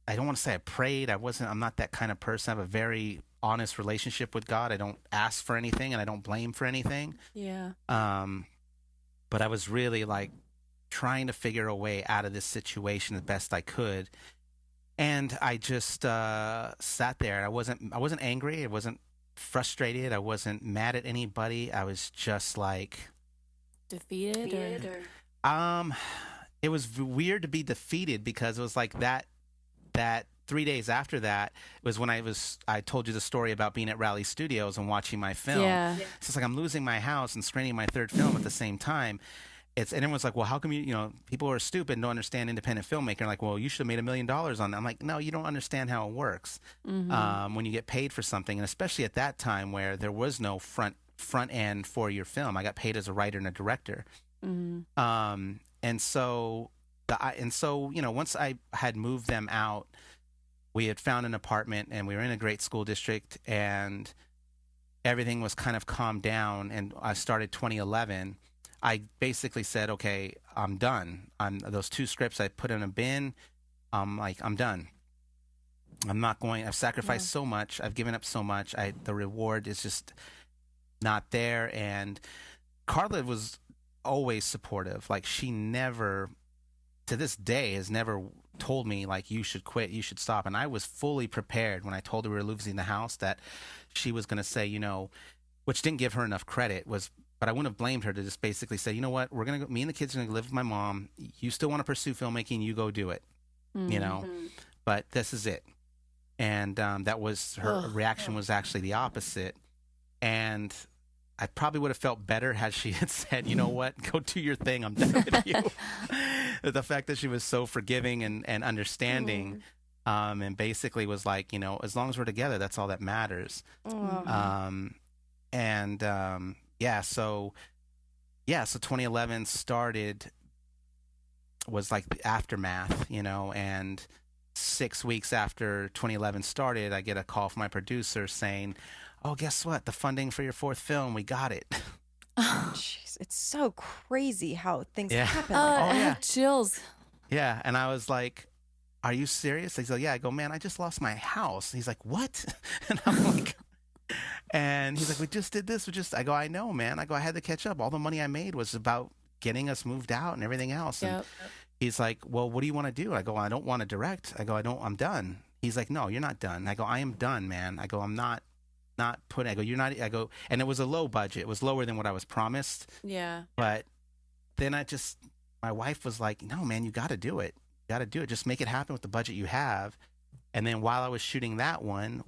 I don't want to say I prayed. I'm not that kind of person. I have a very honest relationship with God. I don't ask for anything, and I don't blame for anything. Yeah. But I was really like trying to figure a way out of this situation the best I could. And I just sat there. I wasn't angry. I wasn't frustrated. I wasn't mad at anybody. I was just like defeated or? It was weird to be defeated because it was like that 3 days after that was when I told you the story about being at Raleigh Studios and watching my film. Yeah. So it's like I'm losing my house and screening my third film at the same time. And everyone's like, well, how come people are stupid and don't understand independent filmmaker? Like, well, you should have made $1 million on that. I'm like, no, you don't understand how it works. When you get paid for something, and especially at that time where there was no front end for your film. I got paid as a writer and a director. And so once I had moved them out, we had found an apartment, and we were in a great school district, and everything was kind of calmed down. And I started 2011. I basically said, okay, I'm done. Those 2 scripts I put in a bin. I'm done. I'm not going. I've sacrificed so much. I've given up so much. The reward is just not there. And Carla was always supportive. Like, she never, to this day, has never told me like, you should quit, you should stop. And I was fully prepared when I told her we were losing the house that she was going to say, which didn't give her enough credit, but I wouldn't have blamed her to just basically say, you know what, we're going to go, me and the kids are going to live with my mom. You still want to pursue filmmaking, you go do it, but this is it. And that was her reaction was actually the opposite. And I probably would have felt better had she had said, you know what, go do your thing, I'm done with you. The fact that she was so forgiving and understanding, and basically was like, as long as we're together, that's all that matters. So 2011 was like the aftermath, and 6 weeks after 2011 started, I get a call from my producer saying, oh, guess what? The funding for your 4th film, we got it. Jeez, it's so crazy how things happen. I have chills. Yeah, and I was like, are you serious? He's like, yeah. I go, man, I just lost my house. He's like, what? And I'm like, and he's like, we just did this. I go, I know, man. I go, I had to catch up. All the money I made was about getting us moved out and everything else. And he's like, well, what do you want to do? I go, I don't want to direct. I go, I'm done. He's like, no, you're not done. I go, I am done, man. I go, I'm not putting, I go, you're not, I go, and it was a low budget. It was lower than what I was promised. Yeah. But then my wife was like, no, man, you got to do it. You got to do it. Just make it happen with the budget you have. And then while I was shooting that one,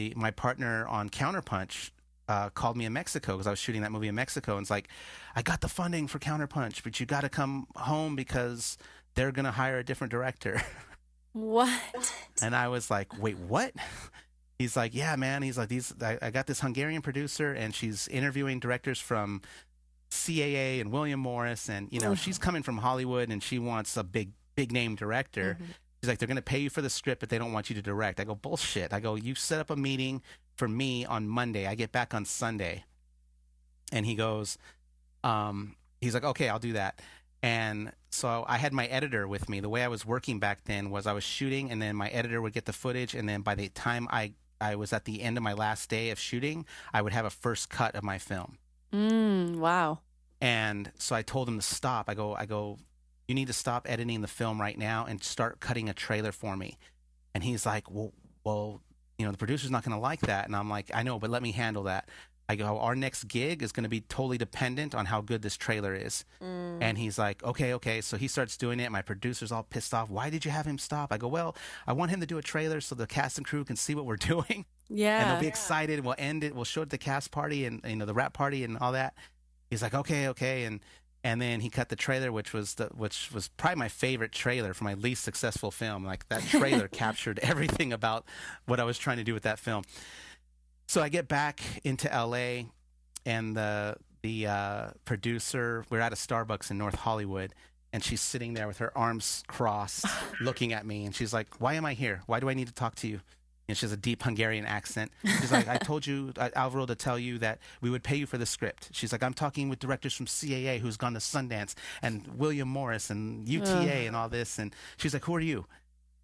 my partner on Counterpunch called me in Mexico because I was shooting that movie in Mexico, and it's like, I got the funding for Counterpunch, but you got to come home because they're gonna hire a different director. What? And I was like, wait, what? He's like, yeah, man. He's like, I got this Hungarian producer, and she's interviewing directors from CAA and William Morris, and she's coming from Hollywood, and she wants a big name director. Mm-hmm. She's like, they're going to pay you for the script, but they don't want you to direct. I go, bullshit. I go, you set up a meeting for me on Monday. I get back on Sunday. And he goes, he's like, okay, I'll do that. And so I had my editor with me. The way I was working back then was I was shooting, and then my editor would get the footage. And then by the time I was at the end of my last day of shooting, I would have a first cut of my film. Wow. And so I told him to stop. I go, you need to stop editing the film right now and start cutting a trailer for me. And he's like, well, the producer's not going to like that. And I'm like, I know, but let me handle that. I go, our next gig is going to be totally dependent on how good this trailer is. And he's like, okay. So he starts doing it. My producer's all pissed off. Why did you have him stop? I go, well, I want him to do a trailer so the cast and crew can see what we're doing. Yeah. And they'll be excited. We'll end it. We'll show it at the cast party and, the wrap party and all that. He's like, okay. And then he cut the trailer, which was probably my favorite trailer for my least successful film. Like, that trailer captured everything about what I was trying to do with that film. So I get back into LA, and the producer, we're at a Starbucks in North Hollywood, and she's sitting there with her arms crossed, looking at me, and she's like, "Why am I here? Why do I need to talk to you?" And she has a deep Hungarian accent. She's like, I told you, Alvaro, to tell you that we would pay you for the script. She's like, I'm talking with directors from CAA who's gone to Sundance and William Morris and UTA and all this. And she's like, who are you?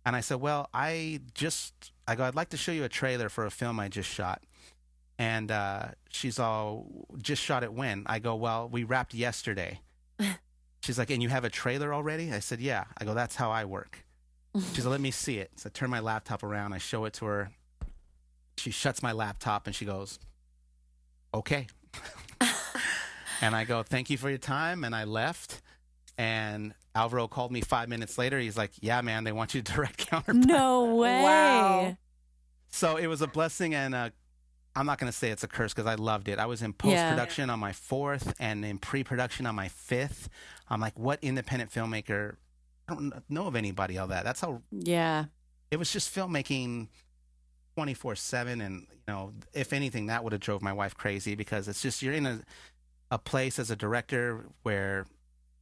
And I said, well, I'd like to show you a trailer for a film I just shot. And she's all, just shot it when? I go, well, we wrapped yesterday. She's like, and you have a trailer already? I said, yeah. I go, that's how I work. She's like, let me see it. So I turn my laptop around. I show it to her. She shuts my laptop and she goes, okay. And I go, thank you for your time. And I left. And Alvaro called me 5 minutes later. He's like, yeah, man, they want you to direct Counterpunch. No way. Wow. So it was a blessing, and I'm not going to say it's a curse because I loved it. I was in post-production on my 4th and in pre-production on my 5th. I'm like, what independent filmmaker? I don't know of anybody all that. That's how. Yeah. It was just filmmaking 24/7, and if anything, that would have drove my wife crazy because it's just you're in a place as a director where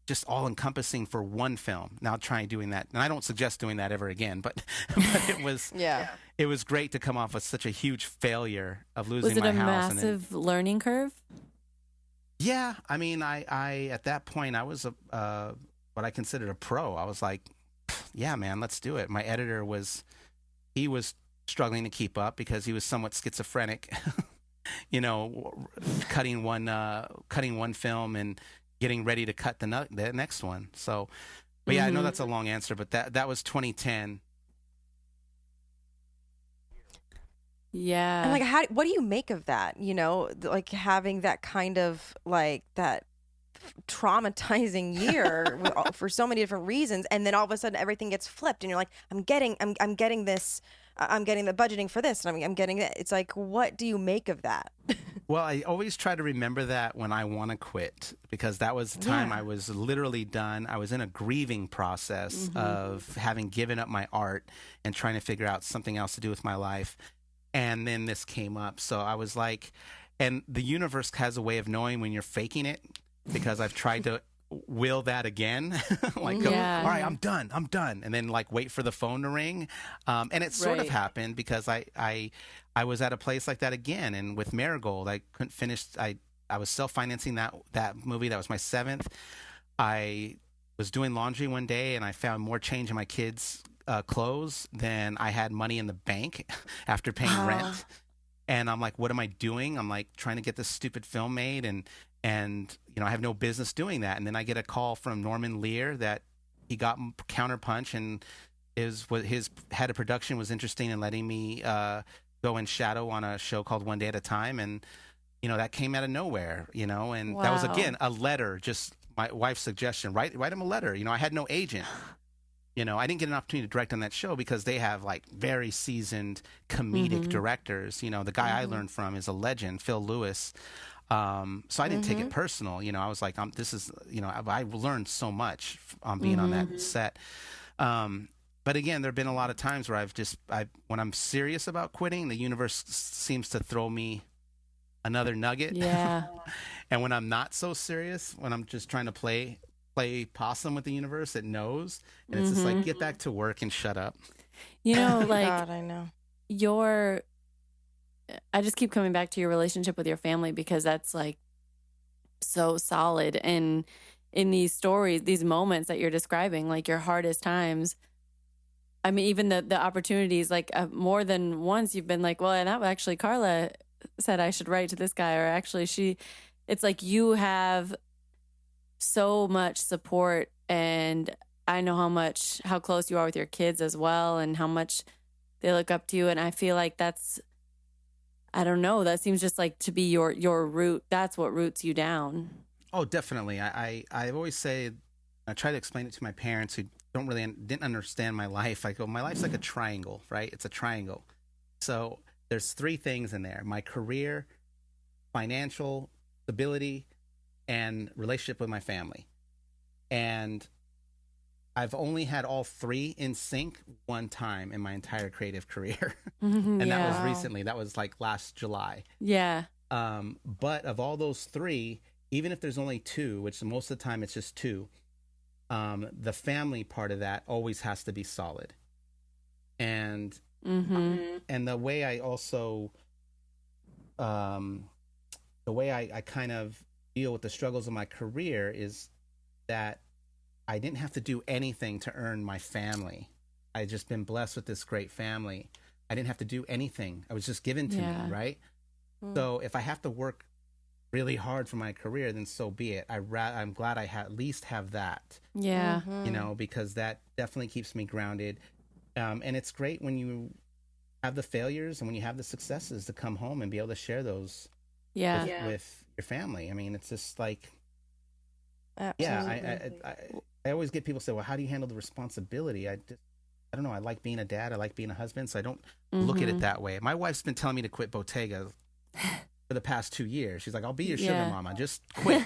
just all encompassing for one film. Now try doing that, and I don't suggest doing that ever again. But it was it was great to come off with such a huge failure of losing my house. Was it a massive learning curve? Yeah, I mean, I at that point I was what I considered a pro. I was like, yeah, man, let's do it. My editor was struggling to keep up because he was somewhat schizophrenic, cutting one film and getting ready to cut the next one. So, but yeah, I know that's a long answer, but that was 2010. Yeah. And like, what do you make of that? Like having that kind of like that traumatizing year for so many different reasons, and then all of a sudden everything gets flipped, and you're like, I'm getting this, I'm getting the budgeting for this, and I'm getting it. It's like, what do you make of that? Well, I always try to remember that when I want to quit, because that was the time I was literally done. I was in a grieving process of having given up my art and trying to figure out something else to do with my life. And then this came up. So I was like, and the universe has a way of knowing when you're faking it, because I've tried to will that again. Like, go, all right, I'm done. And then like wait for the phone to ring. And it sort of happened because I was at a place like that again. And with Marigold, I couldn't finish. I was self-financing that movie. That was my 7th. I was doing laundry one day and I found more change in my kids' clothes than I had money in the bank after paying rent. And I'm like, what am I doing? I'm like trying to get this stupid film made, and I have no business doing that. And then I get a call from Norman Lear that he got Counterpunch, and his head of production was interesting in letting me go in shadow on a show called One Day at a Time, and that came out of nowhere, and that was again a letter, just my wife's suggestion. Write him a letter. I had no agent. I didn't get an opportunity to direct on that show because they have like very seasoned comedic directors. The guy I learned from is a legend, Phil Lewis. So I didn't take it personal. I was like, this is, I learned so much on being on that set. But again, there have been a lot of times where when I'm serious about quitting, the universe seems to throw me another nugget. Yeah. And when I'm not so serious, when I'm just trying to play possum with the universe, it knows, and it's just like, get back to work and shut up. Like, God, I know. I just keep coming back to your relationship with your family, because that's like so solid. And in these stories, these moments that you're describing, like your hardest times, I mean, even the opportunities, like more than once you've been like, well, and that actually Carla said I should write to this guy, or actually it's like you have so much support, and I know how close you are with your kids as well, and how much they look up to you. And I feel like that's, I don't know, that seems just like to be your root. That's what roots you down. Oh, definitely. I always say, I try to explain it to my parents who didn't understand my life. I go, my life's like a triangle, right? It's a triangle. So there's three things in there: my career, financial stability, and relationship with my family. And I've only had all three in sync one time in my entire creative career. And that was recently. That was like last July. Yeah. But of all those three, even if there's only two, which most of the time it's just two, the family part of that always has to be solid. And and the way I also the way I kind of deal with the struggles of my career is that I didn't have to do anything to earn my family. I just been blessed with this great family. I didn't have to do anything. I was just given to me, right? So if I have to work really hard for my career, then so be it. I'm glad I at least have that. Yeah. Because that definitely keeps me grounded. And it's great when you have the failures and when you have the successes to come home and be able to share those with your family. I mean, it's just like, I always get people say, well, how do you handle the responsibility? I don't know. I like being a dad. I like being a husband. So I don't look at it that way. My wife's been telling me to quit Bottega for the past 2 years. She's like, I'll be your sugar mama. Just quit.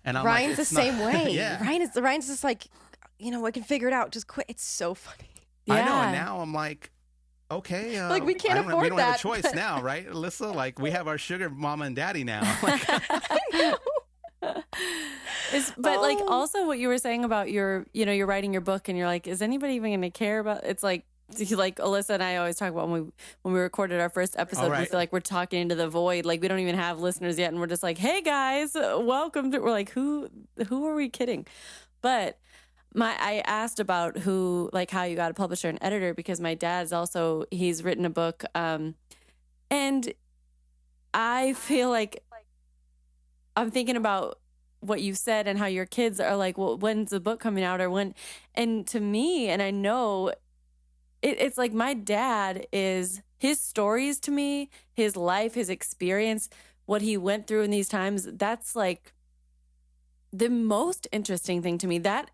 And I'm Ryan's like, the same way. Yeah. Ryan's just like, I can figure it out. Just quit. It's so funny. Yeah. I know. And now I'm like, okay. Like, we can't afford that. We don't have a choice now, right, Alyssa? Like, we have our sugar mama and daddy now. Like, I know. But like also what you were saying about you're writing your book and you're like, is anybody even going to care about? It's like Alyssa and I always talk about when we recorded our first episode, we feel like we're talking into the void. Like we don't even have listeners yet. And we're just like, hey guys, welcome to, we're like, who are we kidding? But I asked about how you got a publisher and editor, because my dad's also, he's written a book. And I feel like I'm thinking about what you said and how your kids are like, well, when's the book coming out, or when? And to me, and I know it's like my dad is, his stories to me, his life, his experience, what he went through in these times, that's like the most interesting thing to me. That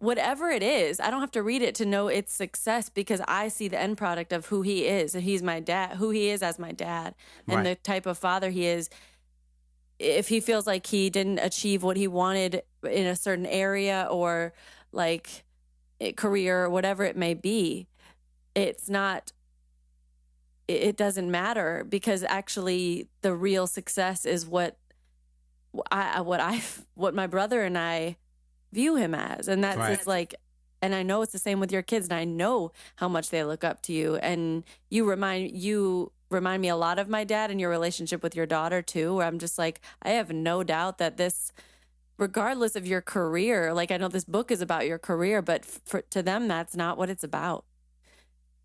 whatever it is, I don't have to read it to know its success, because I see the end product of who he is. He's my dad, who he is as my dad, and the type of father he is. If he feels like he didn't achieve what he wanted in a certain area, or like career or whatever it may be, it doesn't matter, because actually the real success is what my brother and I view him as. And that's just like, and I know it's the same with your kids, and I know how much they look up to you, and you remind me a lot of my dad and your relationship with your daughter too, where I'm just like, I have no doubt that this regardless of your career. Like, I know this book is about your career, but to them, that's not what it's about.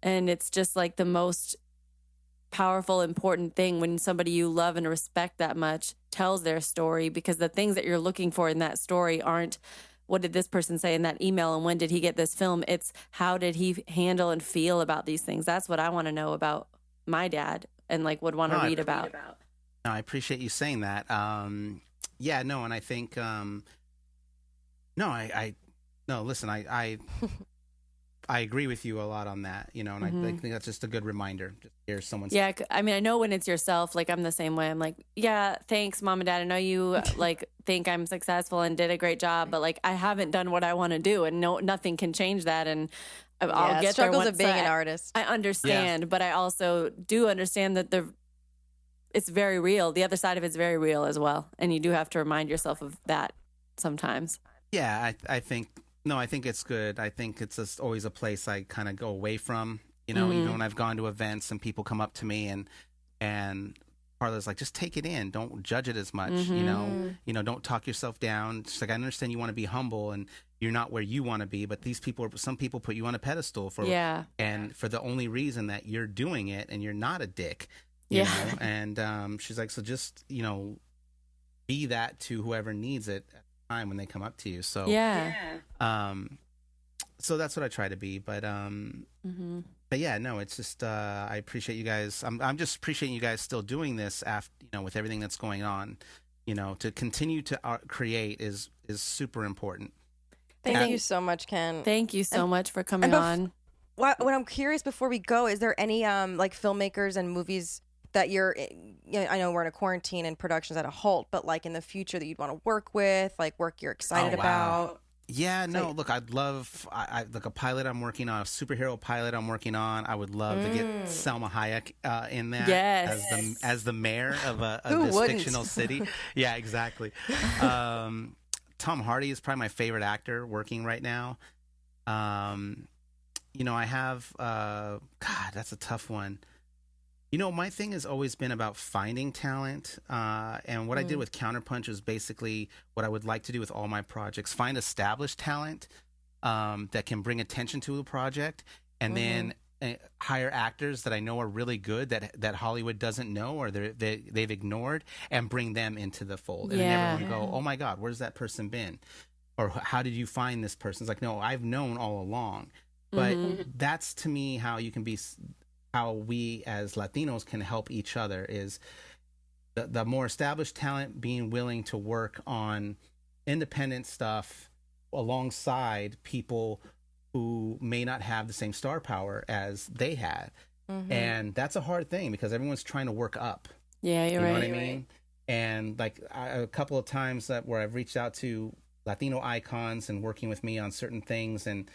And it's just like the most powerful, important thing when somebody you love and respect that much tells their story, because the things that you're looking for in that story aren't what did this person say in that email and when did he get this film. It's how did he handle and feel about these things. That's what I want to know about my dad and like would want to read about. No, I appreciate you saying that. Yeah, no, and I think listen, I agree with you a lot on that, you know, and I think that's just a good reminder. Just hear someone. Yeah, I mean, I know when it's yourself, like I'm the same way. I'm like, yeah, thanks, mom and dad. I know you like think I'm successful and did a great job, but like I haven't done what I want to do, and nothing can change that. And I'll get struggles there of being an artist. I understand, but I also do understand that it's very real. The other side of it's very real as well, and you do have to remind yourself of that sometimes. Yeah, I think. No, I think it's good. I think it's just always a place I kind of go away from, you know, even when I've gone to events and people come up to me and Carla's like, just take it in. Don't judge it as much, you know, don't talk yourself down. It's like, I understand you want to be humble and you're not where you want to be, but some people put you on a pedestal and for the only reason that you're doing it and you're not a dick, you know? And she's like, so just, you know, be that to whoever needs it time when they come up to you. So so that's what I try to be, but yeah, no, it's just I appreciate you guys. I'm just appreciating you guys still doing this after, you know, with everything that's going on, you know, to continue to create is super important. Thank you so much, Ken. Thank you so much for coming on. What I'm curious before we go, is there any like filmmakers and movies that I know we're in a quarantine and production's at a halt, but like in the future that you'd want to work with, like work you're excited about? Yeah, no, look, I'd love, like a pilot I'm working on, a superhero pilot I'm working on. I would love to get Salma Hayek in that as the mayor of this fictional city. Yeah, exactly. Tom Hardy is probably my favorite actor working right now. You know, I have, God, that's a tough one. You know, my thing has always been about finding talent. And what I did with Counterpunch is basically what I would like to do with all my projects. Find established talent that can bring attention to a project, and then hire actors that I know are really good that Hollywood doesn't know or they've ignored, and bring them into the fold. And then everyone go, oh my God, where's that person been? Or how did you find this person? It's like, no, I've known all along. But that's, to me, how you can be... how we as Latinos can help each other is the more established talent being willing to work on independent stuff alongside people who may not have the same star power as they had. And that's a hard thing because everyone's trying to work up. Yeah, you're right. You know what I mean? And like a couple of times where I've reached out to Latino icons and working with me on certain things and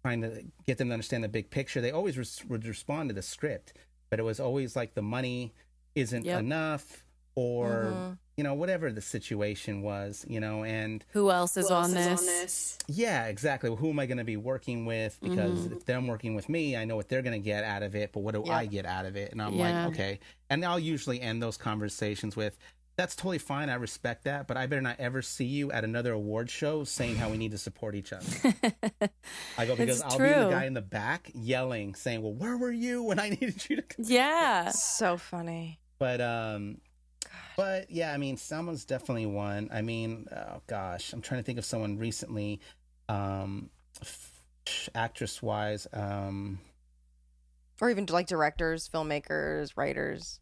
trying to get them to understand the big picture, they always would respond to the script, but it was always like the money isn't enough, or you know, whatever the situation was, you know. And who else is on this? Yeah, exactly. Well, who am I going to be working with? Because if they're working with me, I know what they're going to get out of it, but what do I get out of it? And I'm like, okay. And I'll usually end those conversations with, that's totally fine. I respect that, but I better not ever see you at another award show saying how we need to support each other. I go, because I'll be the guy in the back yelling, saying, well, where were you when I needed you to come? Yeah. So funny. But yeah, I mean, Selma's definitely one. I mean, oh gosh, I'm trying to think of someone recently, actress wise, or even like directors, filmmakers, writers.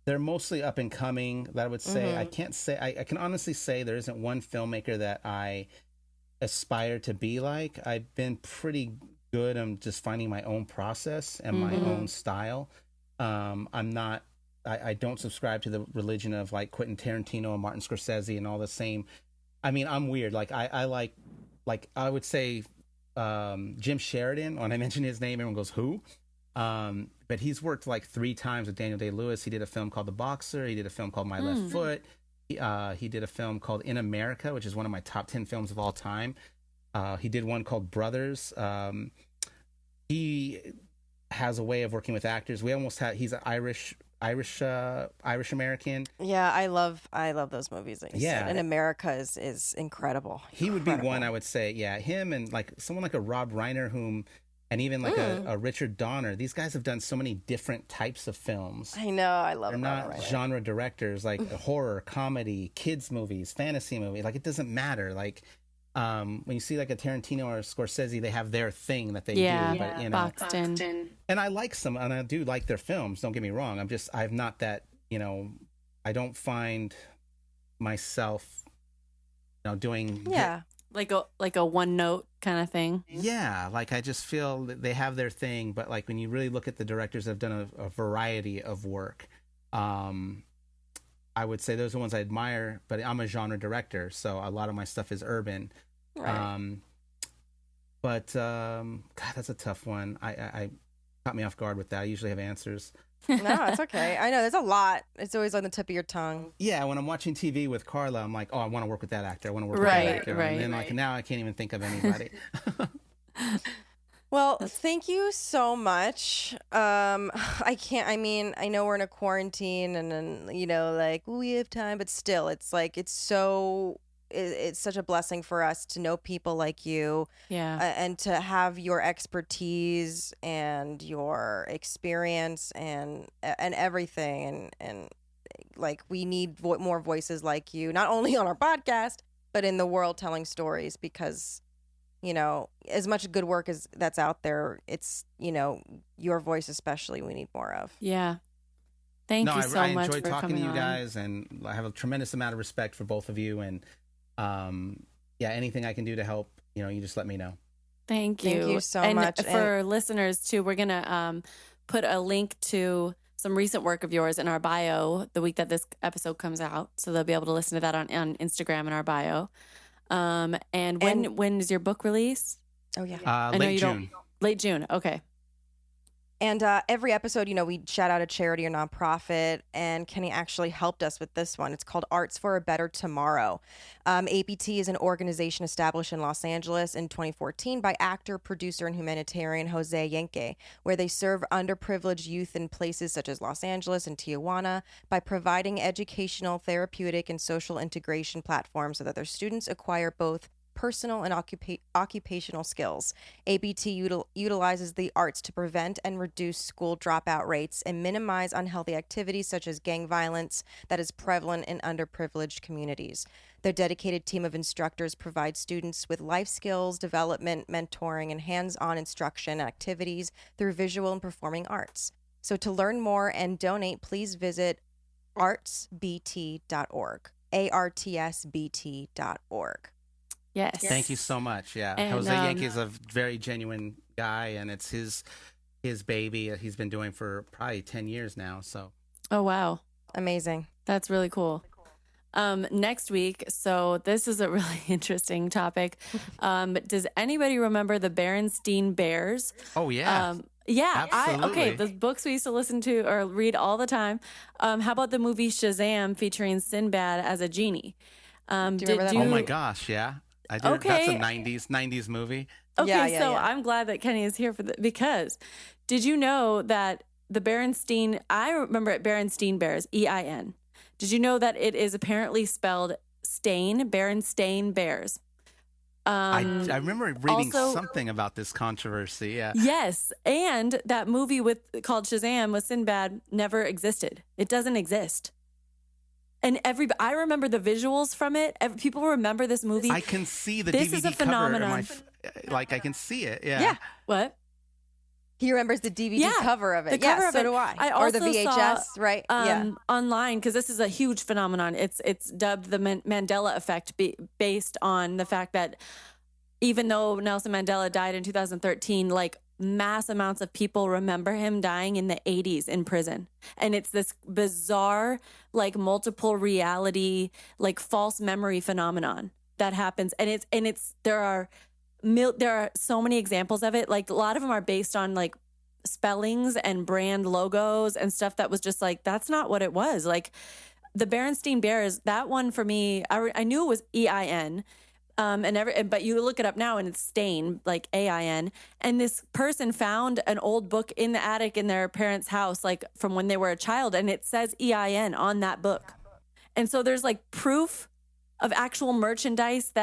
They're mostly up and coming, that I would say. I can't say, I can honestly say there isn't one filmmaker that I aspire to be like. I've been pretty good on just finding my own process and my own style. I don't subscribe to the religion of like Quentin Tarantino and Martin Scorsese and all the same. I mean, I'm weird. Like I like I would say Jim Sheridan. When I mention his name, everyone goes, who? But he's worked like 3 times with Daniel Day-Lewis. He did a film called The Boxer. He did a film called My Left Foot. He did a film called In America, which is one of my top 10 films of all time. He did one called Brothers. He has a way of working with actors. He's an Irish Irish American. Yeah, I love those movies. Like you said. And America is incredible. He would be one I would say. Yeah, him and like someone like a Rob Reiner, and even like a Richard Donner. These guys have done so many different types of films. I know, I love. They're not genre directors like horror, comedy, kids movies, fantasy movie. Like it doesn't matter. Like when you see like a Tarantino or a Scorsese, they have their thing that they do. But, you know, boxed in. And I like some, and I do like their films. Don't get me wrong. I'm not that, you know, I don't find myself, you know, doing like a one note kind of thing. Yeah, like I just feel that they have their thing, but like when you really look at the directors that have done a variety of work, I would say those are the ones I admire. But I'm a genre director, so a lot of my stuff is urban. Right. God, that's a tough one. I caught me off guard with that. I usually have answers. No, it's okay. I know there's a lot. It's always on the tip of your tongue. Yeah, when I'm watching TV with Carla, I'm like, oh, I want to work with that actor. I want to work with that actor. And then like now I can't even think of anybody. Well, thank you so much. I know we're in a quarantine and then, you know, like we have time, but still it's like it's such a blessing for us to know people like you, and to have your expertise and your experience and everything, and like we need more voices like you, not only on our podcast but in the world telling stories, because, you know, as much good work as that's out there, it's, you know, your voice especially we need more of. Yeah. Thank you so much for coming on. I enjoyed talking to you guys, and I have a tremendous amount of respect for both of you, and anything I can do to help, you know, you just let me know. Thank you. Thank you so much. And for listeners too, we're going to put a link to some recent work of yours in our bio the week that this episode comes out. So they'll be able to listen to that on Instagram in our bio. And when is your book release? Oh yeah. Late June. Late June. Okay. And every episode, you know, we shout out a charity or nonprofit, and Kenny actually helped us with this one. It's called Arts for a Better Tomorrow. APT is an organization established in Los Angeles in 2014 by actor, producer, and humanitarian Jose Yenke, where they serve underprivileged youth in places such as Los Angeles and Tijuana by providing educational, therapeutic, and social integration platforms so that their students acquire both personal and occupational skills. ABT utilizes the arts to prevent and reduce school dropout rates and minimize unhealthy activities such as gang violence that is prevalent in underprivileged communities. Their dedicated team of instructors provide students with life skills, development, mentoring, and hands-on instruction activities through visual and performing arts. So to learn more and donate, please visit artsbt.org, artsbt.org. Yes. Thank you so much. Yeah. And, Jose Yenke is a very genuine guy, and it's his baby he's been doing for probably 10 years now. So. Oh, wow. Amazing. That's really cool. Next week, so this is a really interesting topic. Does anybody remember the Berenstain Bears? Oh, yeah. Yeah. Absolutely. The books we used to listen to or read all the time. How about the movie Shazam featuring Sinbad as a genie? Do you remember that? Oh, my gosh. Yeah. I did. Okay. That's a 90s movie. Okay, so I'm glad that Kenny is here for because did you know that the Berenstain, I remember it Berenstain Bears, EIN. Did you know that it is apparently spelled Berenstain Bears? I remember reading something about this controversy. Yeah. Yes, and that movie called Shazam with Sinbad never existed. It doesn't exist. And I remember the visuals from it. People remember this movie. I can see the this DVD is a phenomenon. cover. I can see it. Yeah. Yeah. What? He remembers the DVD cover of it. The cover of so it. do I. I or the also VHS, saw, right? Online, because this is a huge phenomenon. It's dubbed the Mandela effect, based on the fact that even though Nelson Mandela died in 2013, like mass amounts of people remember him dying in the 80s in prison. And it's this bizarre, like multiple reality, like false memory phenomenon that happens. And there are so many examples of it. Like a lot of them are based on like spellings and brand logos and stuff that was just like, that's not what it was. Like the Berenstain Bears, that one for me, I knew it was EIN. But you look it up now and it's Stain, like AIN. And this person found an old book in the attic in their parents' house, like from when they were a child, and it says EIN on that book. And so there's like proof of actual merchandise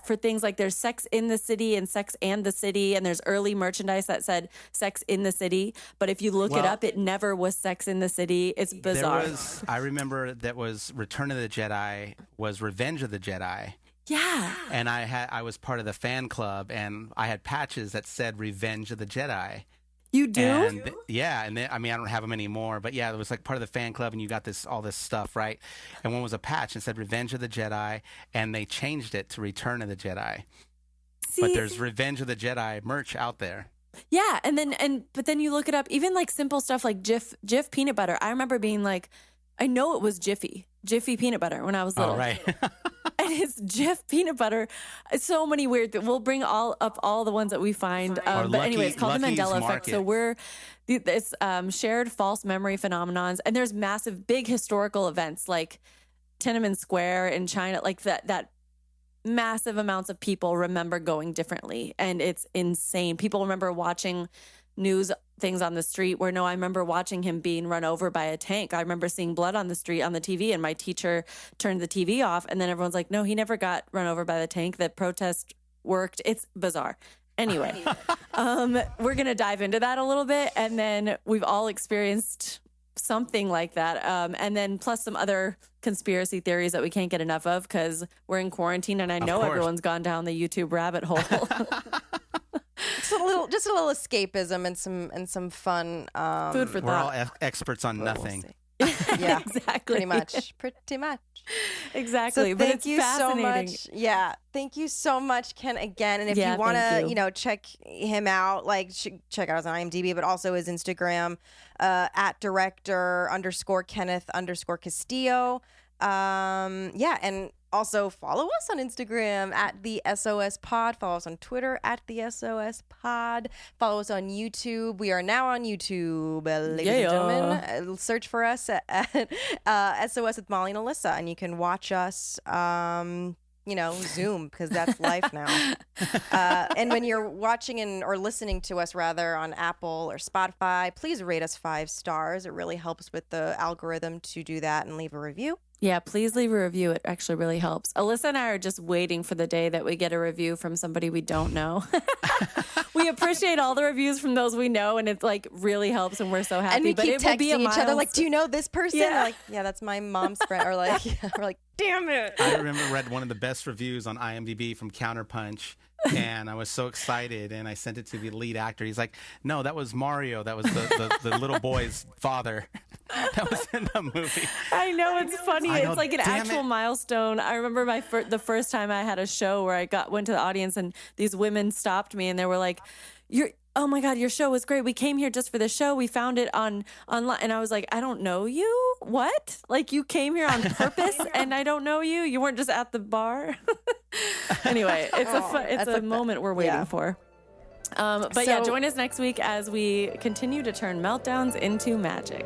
for things like there's Sex in the City and Sex and the City, and there's early merchandise that said Sex in the City. But if you look it up, it never was Sex in the City. It's bizarre. I remember that was Return of the Jedi was Revenge of the Jedi. Yeah. And I was part of the fan club, and I had patches that said Revenge of the Jedi. You do? And then, I don't have them anymore, but yeah, it was like part of the fan club, and you got all this stuff, right? And one was a patch and said Revenge of the Jedi, and they changed it to Return of the Jedi. But there's Revenge of the Jedi merch out there. Yeah, but then you look it up, even like simple stuff like Jif peanut butter. I remember being like, I know it was Jiffy peanut butter when I was little. Oh, right. And it's Jif peanut butter. It's so many weird things. We'll bring all the ones that we find. But anyway, it's called the Mandela Effect. So it's shared false memory phenomenons. And there's massive, big historical events like Tiananmen Square in China, like that massive amounts of people remember going differently. And it's insane. People remember watching news things on the street where I remember watching him being run over by a tank. I remember seeing blood on the street on the TV, and my teacher turned the TV off, and then everyone's like, no, he never got run over by the tank. The protest worked. It's bizarre. Anyway, we're going to dive into that a little bit, and then we've all experienced something like that. And then plus some other conspiracy theories that we can't get enough of because we're in quarantine, and I know everyone's gone down the YouTube rabbit hole. Just a little escapism and some fun. Food for thought. We're all experts on nothing. Yeah, exactly. Pretty much. Exactly. So but thank it's you fascinating. so much. Yeah, thank you so much, Ken. Again, and if you want to, check him out, like check out his IMDb, but also his Instagram at director_Kenneth_Castillo. And also follow us on Instagram at the SOS Pod. Follow us on Twitter at the SOS Pod. Follow us on YouTube. We are now on YouTube, ladies and gentlemen. Search for us at SOS with Molly and Alyssa, and you can watch us. Zoom, because that's life now. And when you're watching or listening to us, rather, on Apple or Spotify, please rate us 5 stars. It really helps with the algorithm to do that, and leave a review. Yeah, please leave a review. It actually really helps. Alyssa and I are just waiting for the day that we get a review from somebody we don't know. We appreciate all the reviews from those we know, and it like really helps, and we're so happy. And we but keep it texting will be each other like, "Do you know this person?" Yeah. We're like, "Yeah, that's my mom's friend." Or like, we're like, "Damn it!" I read one of the best reviews on IMDb from Counterpunch. And I was so excited, and I sent it to the lead actor. He's like, "No, that was Mario. That was the little boy's father. That was in the movie." I know, it's funny. It's like an actual milestone. I remember the first time I had a show where I went to the audience, and these women stopped me, and they were like, "Oh my God, your show was great. We came here just for the show. We found it online." And I was like, "I don't know you? What? Like you came here on purpose and I don't know you? You weren't just at the bar?" Anyway, it's a moment we're waiting for. But join us next week as we continue to turn meltdowns into magic.